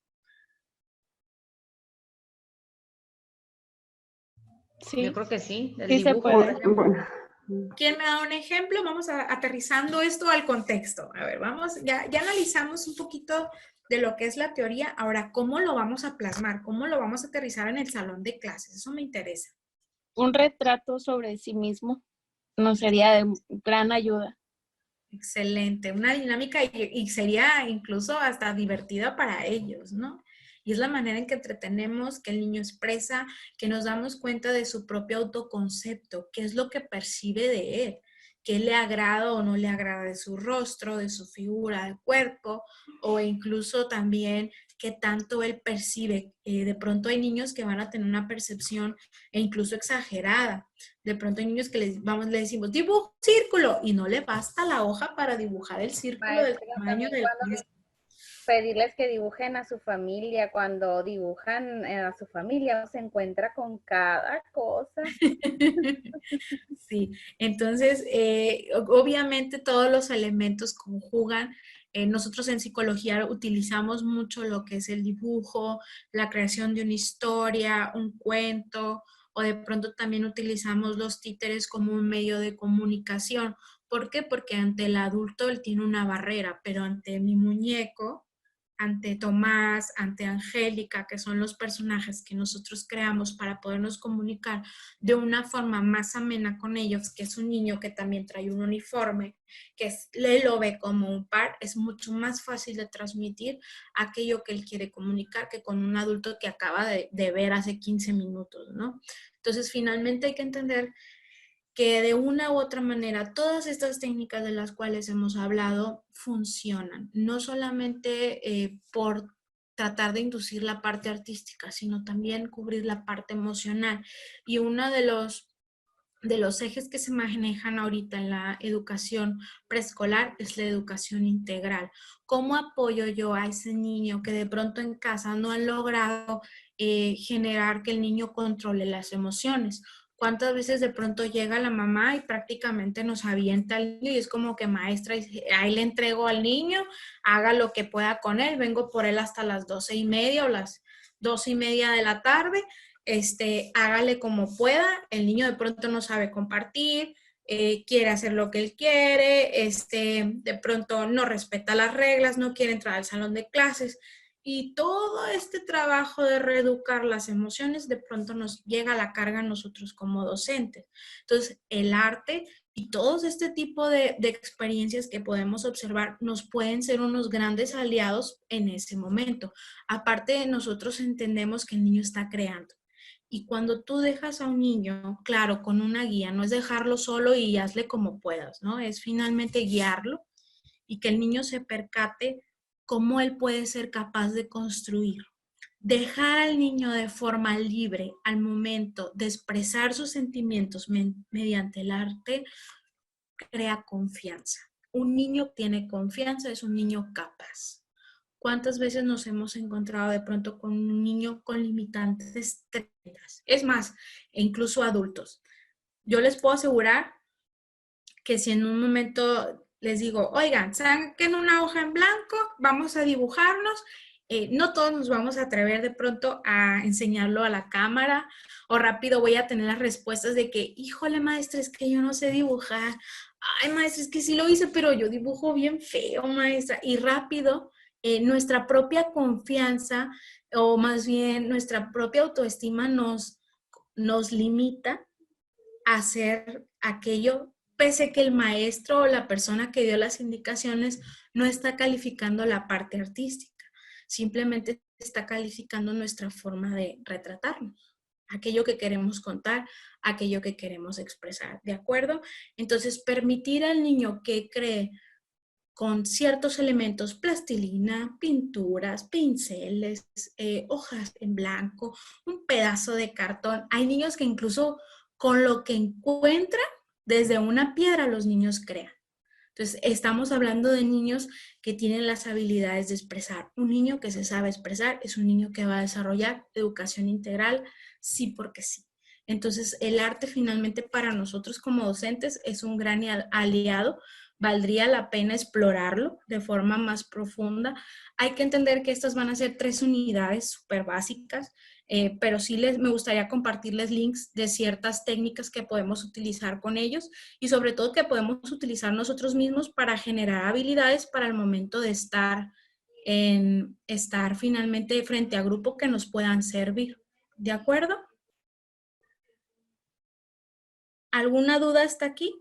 S4: Sí,
S7: Yo creo que sí. El
S4: sí se
S7: dibujo,
S4: puede.
S7: por ejemplo.
S2: ¿Quién me da un ejemplo? Vamos aterrizando esto al contexto. A ver, ya analizamos un poquito de lo que es la teoría. Ahora, ¿cómo lo vamos a plasmar? ¿Cómo lo vamos a aterrizar en el salón de clases? Eso me interesa.
S4: Un retrato sobre sí mismo nos sería de gran ayuda.
S2: Excelente. Una dinámica y sería incluso hasta divertida para ellos, ¿no? Y es la manera en que entretenemos, que el niño expresa, que nos damos cuenta de su propio autoconcepto, qué es lo que percibe de él, qué le agrada o no le agrada de su rostro, de su figura, del cuerpo, o incluso también qué tanto él percibe. De pronto hay niños que van a tener una percepción e incluso exagerada. De pronto hay niños que le decimos, dibuja un círculo, y no le basta la hoja para dibujar el círculo del tamaño del pie.
S3: Pedirles que dibujen a su familia, cuando dibujan a su familia se encuentra con cada cosa.
S2: Sí, entonces obviamente todos los elementos conjugan. Nosotros en psicología utilizamos mucho lo que es el dibujo, la creación de una historia, un cuento, o de pronto también utilizamos los títeres como un medio de comunicación. ¿Por qué? Porque ante el adulto él tiene una barrera, pero ante mi muñeco, ante Tomás, ante Angélica, que son los personajes que nosotros creamos para podernos comunicar de una forma más amena con ellos, que es un niño que también trae un uniforme, que él lo ve como un par, es mucho más fácil de transmitir aquello que él quiere comunicar que con un adulto que acaba de ver hace 15 minutos, ¿no? Entonces, finalmente hay que entender que de una u otra manera todas estas técnicas de las cuales hemos hablado funcionan, no solamente por tratar de inducir la parte artística, sino también cubrir la parte emocional. Y uno de los ejes que se manejan ahorita en la educación preescolar es la educación integral. ¿Cómo apoyo yo a ese niño que de pronto en casa no han logrado generar que el niño controle las emociones? ¿Cuántas veces de pronto llega la mamá y prácticamente nos avienta al niño y es como que maestra, ahí le entrego al niño, haga lo que pueda con él, vengo por él hasta las 12:30 o las 2:30 de la tarde, hágale como pueda. El niño de pronto no sabe compartir, quiere hacer lo que él quiere, de pronto no respeta las reglas, no quiere entrar al salón de clases. Y todo este trabajo de reeducar las emociones de pronto nos llega a la carga a nosotros como docentes. Entonces, el arte y todos este tipo de experiencias que podemos observar nos pueden ser unos grandes aliados en ese momento. Aparte, nosotros entendemos que el niño está creando. Y cuando tú dejas a un niño, claro, con una guía, no es dejarlo solo y hazle como puedas, ¿no? Es finalmente guiarlo y que el niño se percate cómo él puede ser capaz de construir. Dejar al niño de forma libre al momento de expresar sus sentimientos mediante el arte crea confianza. Un niño que tiene confianza es un niño capaz. ¿Cuántas veces nos hemos encontrado de pronto con un niño con limitantes tremendas? Es más, incluso adultos. Yo les puedo asegurar que si en un momento les digo, oigan, saquen una hoja en blanco, vamos a dibujarnos, no todos nos vamos a atrever de pronto a enseñarlo a la cámara o rápido voy a tener las respuestas de que, híjole maestra, es que yo no sé dibujar. Ay maestra, es que sí lo hice, pero yo dibujo bien feo, maestra. Y rápido, nuestra propia confianza o más bien nuestra propia autoestima nos limita a hacer aquello, pese que el maestro o la persona que dio las indicaciones no está calificando la parte artística, simplemente está calificando nuestra forma de retratarnos, aquello que queremos contar, aquello que queremos expresar, ¿de acuerdo? Entonces, permitir al niño que cree con ciertos elementos, plastilina, pinturas, pinceles, hojas en blanco, un pedazo de cartón. Hay niños que incluso con lo que encuentran, desde una piedra los niños crean. Entonces, estamos hablando de niños que tienen las habilidades de expresar. Un niño que se sabe expresar es un niño que va a desarrollar educación integral, sí porque sí. Entonces, el arte finalmente para nosotros como docentes es un gran aliado. Valdría la pena explorarlo de forma más profunda. Hay que entender que estas van a ser 3 unidades súper básicas, pero sí me gustaría compartirles links de ciertas técnicas que podemos utilizar con ellos y sobre todo que podemos utilizar nosotros mismos para generar habilidades para el momento de estar finalmente frente a grupo que nos puedan servir. ¿De acuerdo? ¿Alguna duda hasta aquí?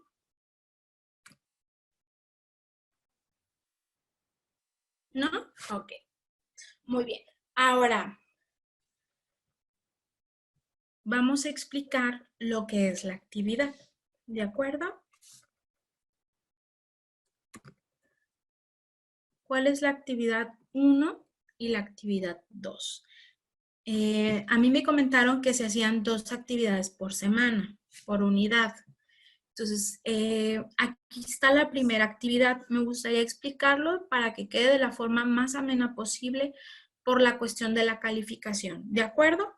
S2: ¿No? Ok. Muy bien. Ahora, vamos a explicar lo que es la actividad. ¿De acuerdo? ¿Cuál es la actividad 1 y la actividad 2? A mí me comentaron que se hacían 2 actividades por semana, por unidad. Entonces, aquí está la primera actividad. Me gustaría explicarlo para que quede de la forma más amena posible por la cuestión de la calificación. ¿De acuerdo?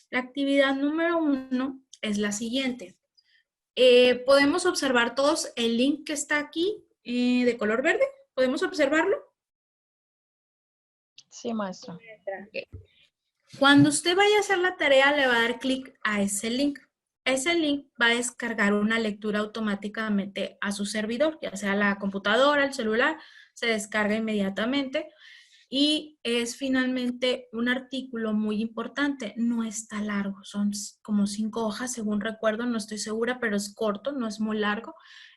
S2: La actividad número 1 es la siguiente. ¿Podemos observar todos el link que está aquí de color verde? ¿Podemos observarlo?
S9: Sí, maestra.
S2: Okay. Cuando usted vaya a hacer la tarea, le va a dar clic a ese link. Ese link va a descargar una lectura automáticamente a su servidor, ya sea la computadora, el celular, se descarga inmediatamente. Y es finalmente un artículo muy importante, no está largo, son como 5 hojas según recuerdo, no estoy segura, pero es corto, no es muy largo.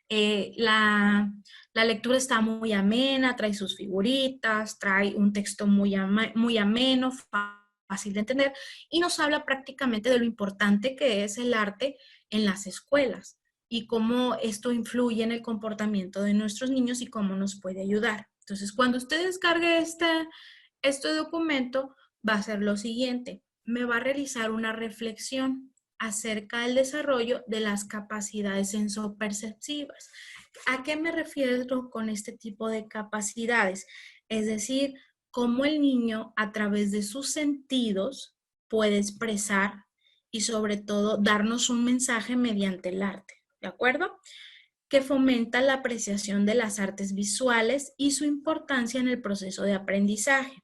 S2: La lectura está muy amena, trae sus figuritas, trae un texto muy ameno, fácil de entender y nos habla prácticamente de lo importante que es el arte en las escuelas y cómo esto influye en el comportamiento de nuestros niños y cómo nos puede ayudar. Entonces, cuando usted descargue este documento, va a hacer lo siguiente. Me va a realizar una reflexión acerca del desarrollo de las capacidades sensoperceptivas. ¿A qué me refiero con este tipo de capacidades? Es decir, cómo el niño a través de sus sentidos puede expresar y sobre todo darnos un mensaje mediante el arte. ¿De acuerdo? Que fomenta la apreciación de las artes visuales y su importancia en el proceso de aprendizaje.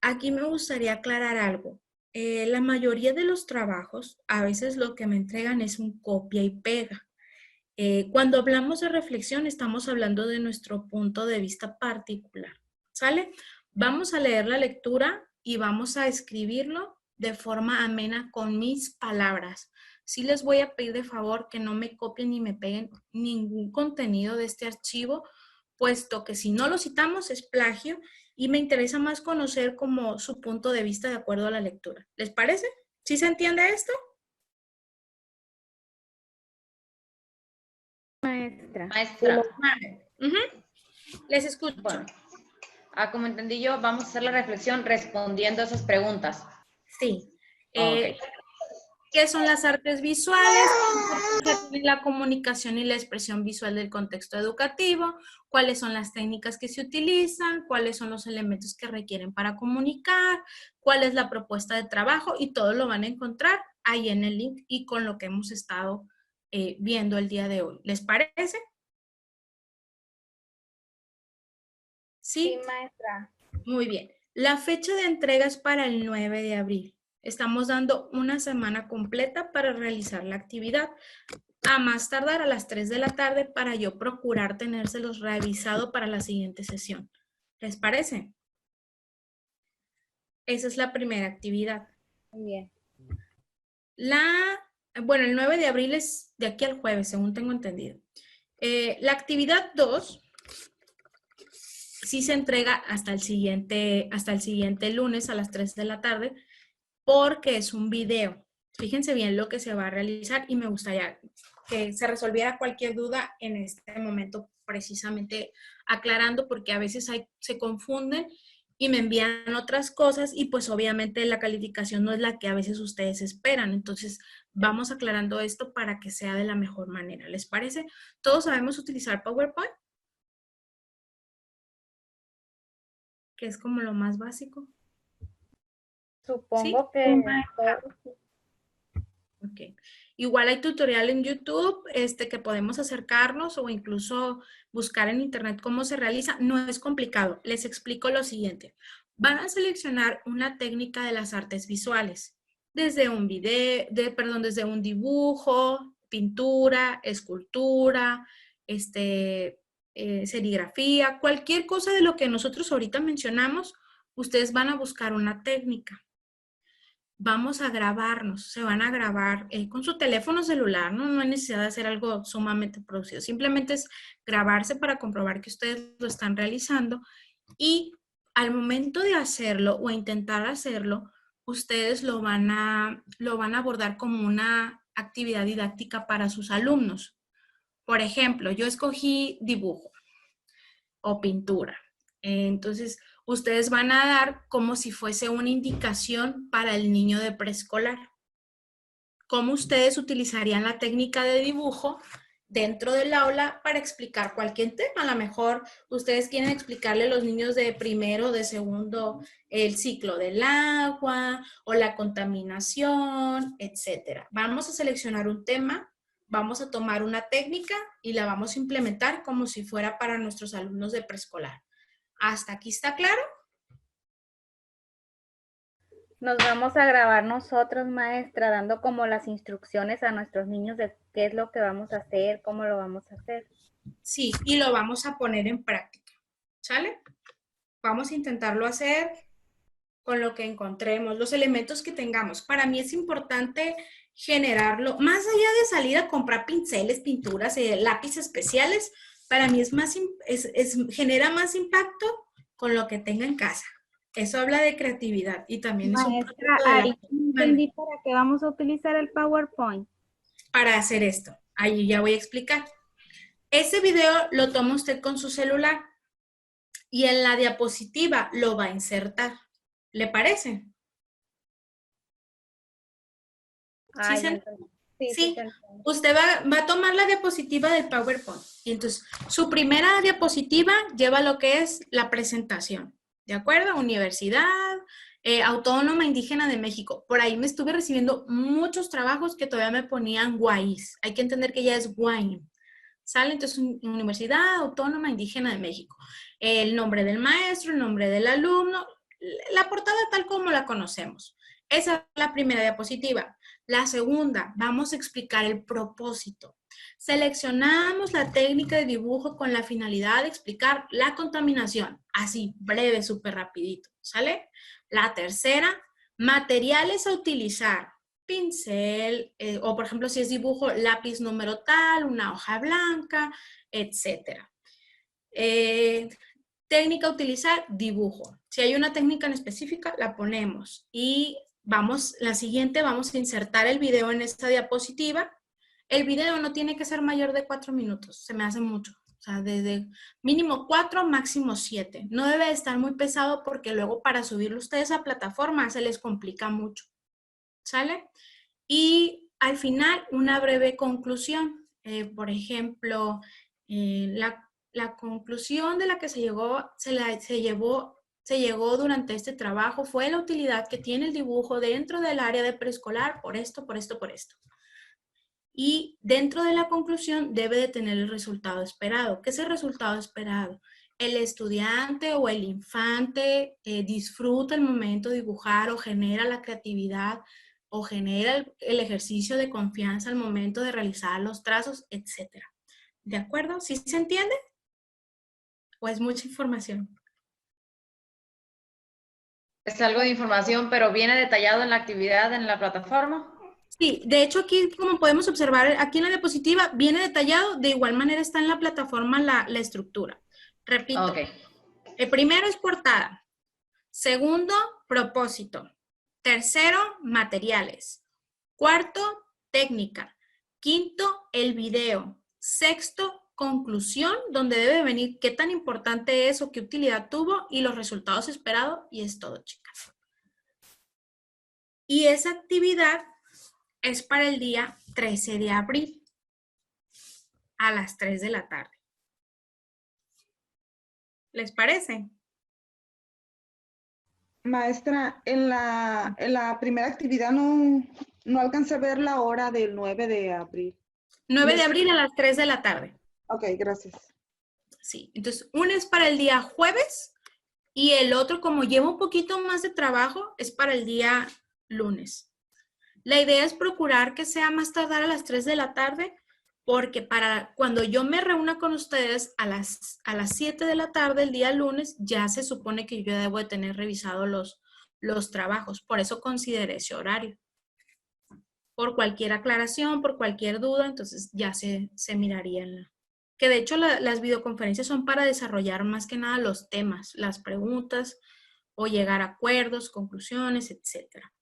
S2: Aquí me gustaría aclarar algo. la mayoría de los trabajos, a veces lo que me entregan es un copia y pega. Cuando hablamos de reflexión, estamos hablando de nuestro punto de vista particular, ¿sale? Vamos a leer la lectura y vamos a escribirlo de forma amena con mis palabras. Sí les voy a pedir de favor que no me copien ni me peguen ningún contenido de este archivo, puesto que si no lo citamos es plagio y me interesa más conocer como su punto de vista de acuerdo a la lectura. ¿Les parece? ¿Sí se entiende esto?
S3: Maestra.
S7: Maestra,
S2: Les escucho.
S7: bueno, como entendí yo, vamos a hacer la reflexión respondiendo a esas preguntas.
S2: Sí.
S7: Ok.
S2: ¿Qué son las artes visuales? La comunicación y la expresión visual del contexto educativo. ¿Cuáles son las técnicas que se utilizan? ¿Cuáles son los elementos que requieren para comunicar? ¿Cuál es la propuesta de trabajo? Y todo lo van a encontrar ahí en el link y con lo que hemos estado viendo el día de hoy. ¿Les parece? ¿Sí?
S3: Sí, maestra.
S2: Muy bien. La fecha de entrega es para el 9 de abril. Estamos dando una semana completa para realizar la actividad. A más tardar a las 3 de la tarde para yo procurar tenérselos revisado para la siguiente sesión. ¿Les parece? Esa es la primera actividad.
S3: Muy bien.
S2: Bueno, el 9 de abril es de aquí al jueves, según tengo entendido. La actividad 2 sí se entrega hasta el siguiente lunes a las 3 de la tarde, porque es un video. Fíjense bien lo que se va a realizar y me gustaría que se resolviera cualquier duda en este momento, precisamente aclarando, porque a veces se confunden y me envían otras cosas y pues obviamente la calificación no es la que a veces ustedes esperan. Entonces vamos aclarando esto para que sea de la mejor manera. ¿Les parece? ¿Todos sabemos utilizar PowerPoint? Que es como lo más básico.
S3: Supongo
S2: ¿Sí?
S3: que...
S2: Ok. Igual hay tutorial en YouTube que podemos acercarnos o incluso buscar en internet cómo se realiza. No es complicado. Les explico lo siguiente. Van a seleccionar una técnica de las artes visuales. Desde un video, desde un dibujo, pintura, escultura, serigrafía, cualquier cosa de lo que nosotros ahorita mencionamos, ustedes van a buscar una técnica. Vamos a grabarnos, se van a grabar con su teléfono celular, ¿no? No hay necesidad de hacer algo sumamente producido, simplemente es grabarse para comprobar que ustedes lo están realizando y al momento de hacerlo o intentar hacerlo, ustedes lo van a abordar como una actividad didáctica para sus alumnos. Por ejemplo, yo escogí dibujo o pintura, entonces ustedes van a dar como si fuese una indicación para el niño de preescolar. ¿Cómo ustedes utilizarían la técnica de dibujo dentro del aula para explicar cualquier tema? A lo mejor ustedes quieren explicarle a los niños de primero, de segundo, el ciclo del agua o la contaminación, etcétera. Vamos a seleccionar un tema, vamos a tomar una técnica y la vamos a implementar como si fuera para nuestros alumnos de preescolar. ¿Hasta aquí está claro?
S3: Nos vamos a grabar nosotros, maestra, dando como las instrucciones a nuestros niños de qué es lo que vamos a hacer, cómo lo vamos a hacer.
S2: Sí, y lo vamos a poner en práctica, ¿sale? Vamos a intentarlo hacer con lo que encontremos, los elementos que tengamos. Para mí es importante generarlo, más allá de salir a comprar pinceles, pinturas, lápices especiales, para mí genera más impacto con lo que tenga en casa. Eso habla de creatividad y también
S3: maestra,
S2: es un
S3: ahí entendí para qué vamos a utilizar el PowerPoint.
S2: Para hacer esto, ahí ya voy a explicar. Ese video lo toma usted con su celular y en la diapositiva lo va a insertar. ¿Le parece? Sí. Usted va a tomar la diapositiva del PowerPoint. Y entonces, su primera diapositiva lleva lo que es la presentación. ¿De acuerdo? Universidad Autónoma Indígena de México. Por ahí me estuve recibiendo muchos trabajos que todavía me ponían guayis. Hay que entender que ya es guayin. ¿Sale? Entonces, Universidad Autónoma Indígena de México. El nombre del maestro, el nombre del alumno, la portada tal como la conocemos. Esa es la primera diapositiva. La segunda, vamos a explicar el propósito. Seleccionamos la técnica de dibujo con la finalidad de explicar la contaminación. Así, breve, súper rapidito, ¿sale? La tercera, materiales a utilizar. Pincel, o por ejemplo, si es dibujo, lápiz número tal, una hoja blanca, etcétera. Técnica a utilizar, dibujo. Si hay una técnica en específica, la ponemos. Y la siguiente, vamos a insertar el video en esta diapositiva. El video no tiene que ser mayor de 4 minutos, se me hace mucho. O sea, desde mínimo 4, máximo 7. No debe estar muy pesado porque luego para subirlo ustedes a plataforma se les complica mucho. ¿Sale? Y al final, una breve conclusión. Por ejemplo, la conclusión de la que se llegó durante este trabajo fue la utilidad que tiene el dibujo dentro del área de preescolar por esto, por esto, por esto. Y dentro de la conclusión debe de tener el resultado esperado. ¿Qué es el resultado esperado? El estudiante o el infante disfruta el momento de dibujar o genera la creatividad o genera el ejercicio de confianza al momento de realizar los trazos, etc. ¿De acuerdo? ¿Sí se entiende? ¿O es mucha información?
S7: Es algo de información, pero viene detallado en la actividad en la plataforma.
S2: Sí, de hecho aquí, como podemos observar, aquí en la diapositiva viene detallado, de igual manera está en la plataforma la estructura. Repito,
S7: Okay.
S2: El primero es portada, segundo, propósito, tercero, materiales, cuarto, técnica, quinto, el video, sexto, conclusión, donde debe venir qué tan importante es o qué utilidad tuvo y los resultados esperados, y es todo, chicas. Y esa actividad es para el día 13 de abril a las 3 de la tarde. ¿Les parece?
S1: Maestra, en la primera actividad no alcancé a ver la hora del 9 de abril.
S2: 9 de abril a las 3 de la tarde.
S1: Ok, gracias.
S2: Sí, entonces uno es para el día jueves y el otro, como lleva un poquito más de trabajo, es para el día lunes. La idea es procurar que sea más tardar a las 3 de la tarde, porque para cuando yo me reúna con ustedes a las 7 de la tarde el día lunes, ya se supone que yo debo de tener revisado los trabajos. Por eso consideré ese horario. Por cualquier aclaración, por cualquier duda, entonces ya se miraría en la... Que de hecho las videoconferencias son para desarrollar más que nada los temas, las preguntas o llegar a acuerdos, conclusiones, etcétera.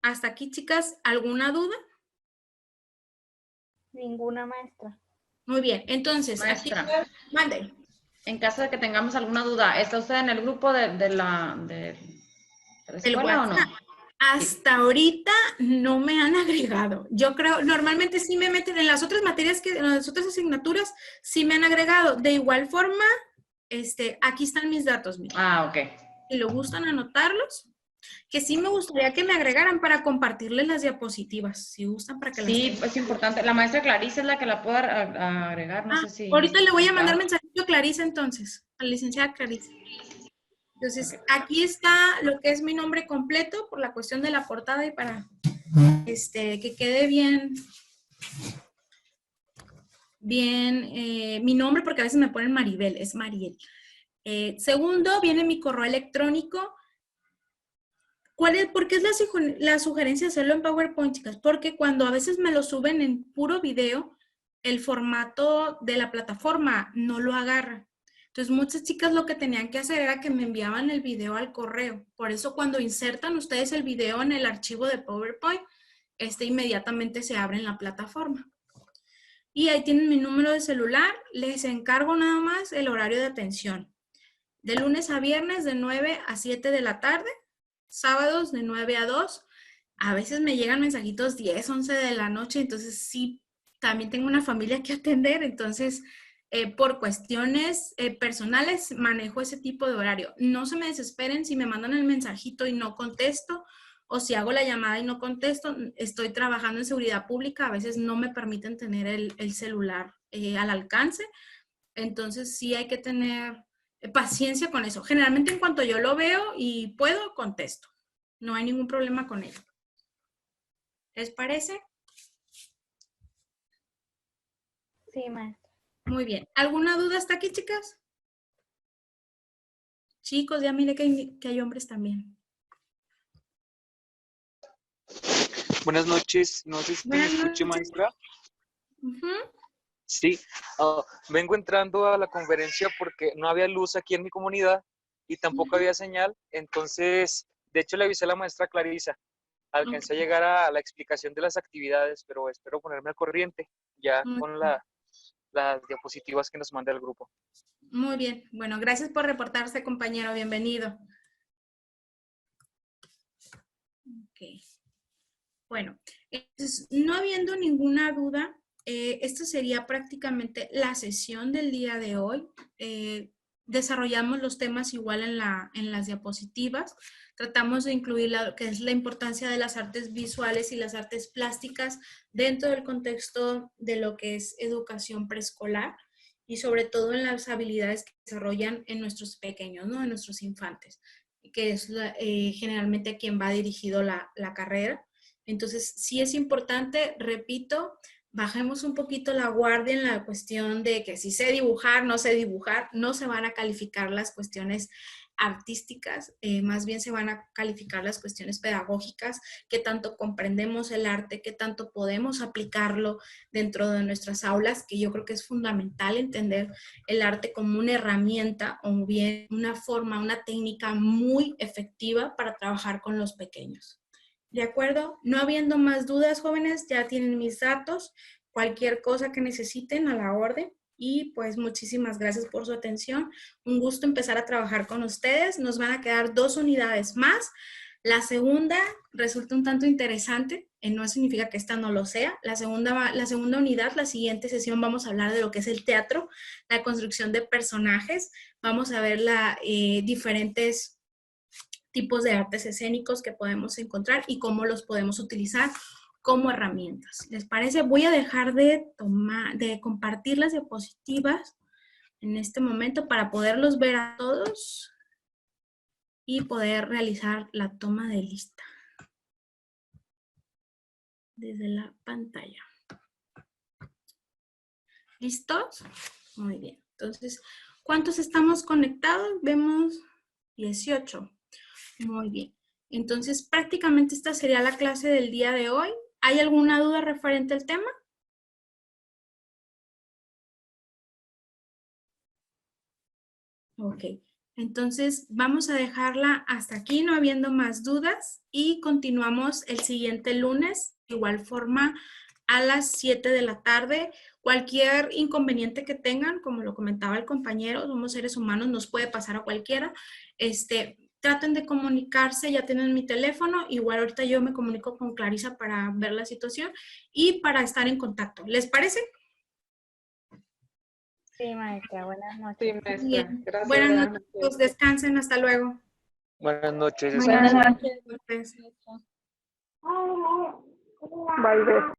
S2: Hasta aquí, chicas, ¿alguna duda?
S3: Ninguna, maestra.
S2: Muy bien, entonces,
S7: Maestra,
S2: aquí, mande.
S7: en caso de que tengamos alguna duda, ¿está usted en el grupo de la escuela o no?
S2: Hasta ahorita no me han agregado. Yo creo, normalmente sí me meten en las otras materias, en las otras asignaturas, sí me han agregado. De igual forma, aquí están mis datos. Mira.
S7: Ah, ok.
S2: Si lo gustan anotarlos, que sí me gustaría que me agregaran para compartirles las diapositivas, si gustan para que las
S7: Sí, es importante. La maestra Clarice es la que la pueda agregar, no sé si...
S2: Ahorita le voy a mandar mensajito a Clarice entonces, a la licenciada Clarice. Entonces, aquí está lo que es mi nombre completo por la cuestión de la portada y para que quede bien mi nombre, porque a veces me ponen Maribel, es Mariel. Segundo, viene mi correo electrónico. ¿Por qué es la sugerencia de hacerlo en PowerPoint, chicas? Porque cuando a veces me lo suben en puro video, el formato de la plataforma no lo agarra. Entonces, muchas chicas lo que tenían que hacer era que me enviaban el video al correo. Por eso, cuando insertan ustedes el video en el archivo de PowerPoint, inmediatamente se abre en la plataforma. Y ahí tienen mi número de celular. Les encargo nada más el horario de atención. De lunes a viernes, de 9 a 7 de la tarde. Sábados, de 9 a 2. A veces me llegan mensajitos 10, 11 de la noche. Entonces, sí, también tengo una familia que atender. Entonces... por cuestiones personales manejo ese tipo de horario. No se me desesperen si me mandan el mensajito y no contesto, o si hago la llamada y no contesto. Estoy trabajando en seguridad pública, a veces no me permiten tener el celular al alcance, entonces sí hay que tener paciencia con eso. Generalmente en cuanto yo lo veo y puedo, contesto. No hay ningún problema con ello. ¿Les parece?
S3: Sí, maestra.
S2: Muy bien. ¿Alguna duda hasta aquí, chicas? Chicos, ya mire que hay hombres también.
S10: Buenas noches, no sé si me
S2: Buenas
S10: escuche,
S2: noches.
S10: maestra.
S2: Ujú.
S10: Sí, vengo entrando a la conferencia porque no había luz aquí en mi comunidad y tampoco había señal, entonces, de hecho le avisé a la maestra Clarisa, alcancé a llegar a la explicación de las actividades, pero espero ponerme al corriente ya con las diapositivas que nos manda el grupo.
S2: Muy bien. Bueno, gracias por reportarse, compañero. Bienvenido. Ok. Bueno, entonces, no habiendo ninguna duda, esta sería prácticamente la sesión del día de hoy. Desarrollamos los temas igual en las diapositivas. Tratamos de incluir lo que es la importancia de las artes visuales y las artes plásticas dentro del contexto de lo que es educación preescolar y sobre todo en las habilidades que desarrollan en nuestros pequeños, ¿no? En nuestros infantes, que es generalmente a quien va dirigido la carrera. Entonces, sí es importante, repito, bajemos un poquito la guardia en la cuestión de que si sé dibujar, no sé dibujar, no se van a calificar las cuestiones artísticas, más bien se van a calificar las cuestiones pedagógicas, qué tanto comprendemos el arte, qué tanto podemos aplicarlo dentro de nuestras aulas, que yo creo que es fundamental entender el arte como una herramienta o bien una forma, una técnica muy efectiva para trabajar con los pequeños. ¿De acuerdo? No habiendo más dudas, jóvenes, ya tienen mis datos, cualquier cosa que necesiten a la orden. Y pues muchísimas gracias por su atención. Un gusto empezar a trabajar con ustedes. Nos van a quedar 2 unidades más. La segunda resulta un tanto interesante. No significa que esta no lo sea. La segunda unidad, la siguiente sesión, vamos a hablar de lo que es el teatro, la construcción de personajes. Vamos a ver diferentes tipos de artes escénicos que podemos encontrar y cómo los podemos utilizar como herramientas. ¿Les parece? Voy a dejar de compartir las diapositivas en este momento para poderlos ver a todos y poder realizar la toma de lista desde la pantalla. ¿Listos? Muy bien. Entonces, ¿cuántos estamos conectados? Vemos 18. Muy bien. Entonces, prácticamente esta sería la clase del día de hoy. ¿Hay alguna duda referente al tema? Ok. Entonces, vamos a dejarla hasta aquí, no habiendo más dudas, y continuamos el siguiente lunes, de igual forma, a las 7 de la tarde. Cualquier inconveniente que tengan, como lo comentaba el compañero, somos seres humanos, nos puede pasar a cualquiera. Traten de comunicarse, ya tienen mi teléfono, igual ahorita yo me comunico con Clarisa para ver la situación y para estar en contacto. ¿Les parece?
S3: Sí, maestra, buenas noches.
S1: Sí, maestra.
S2: Bien.
S1: Gracias.
S2: Buenas noches, pues, descansen, hasta luego.
S10: Buenas noches.
S2: Buenas
S3: Buenas
S2: noches.
S3: noches.
S1: Bye, bye.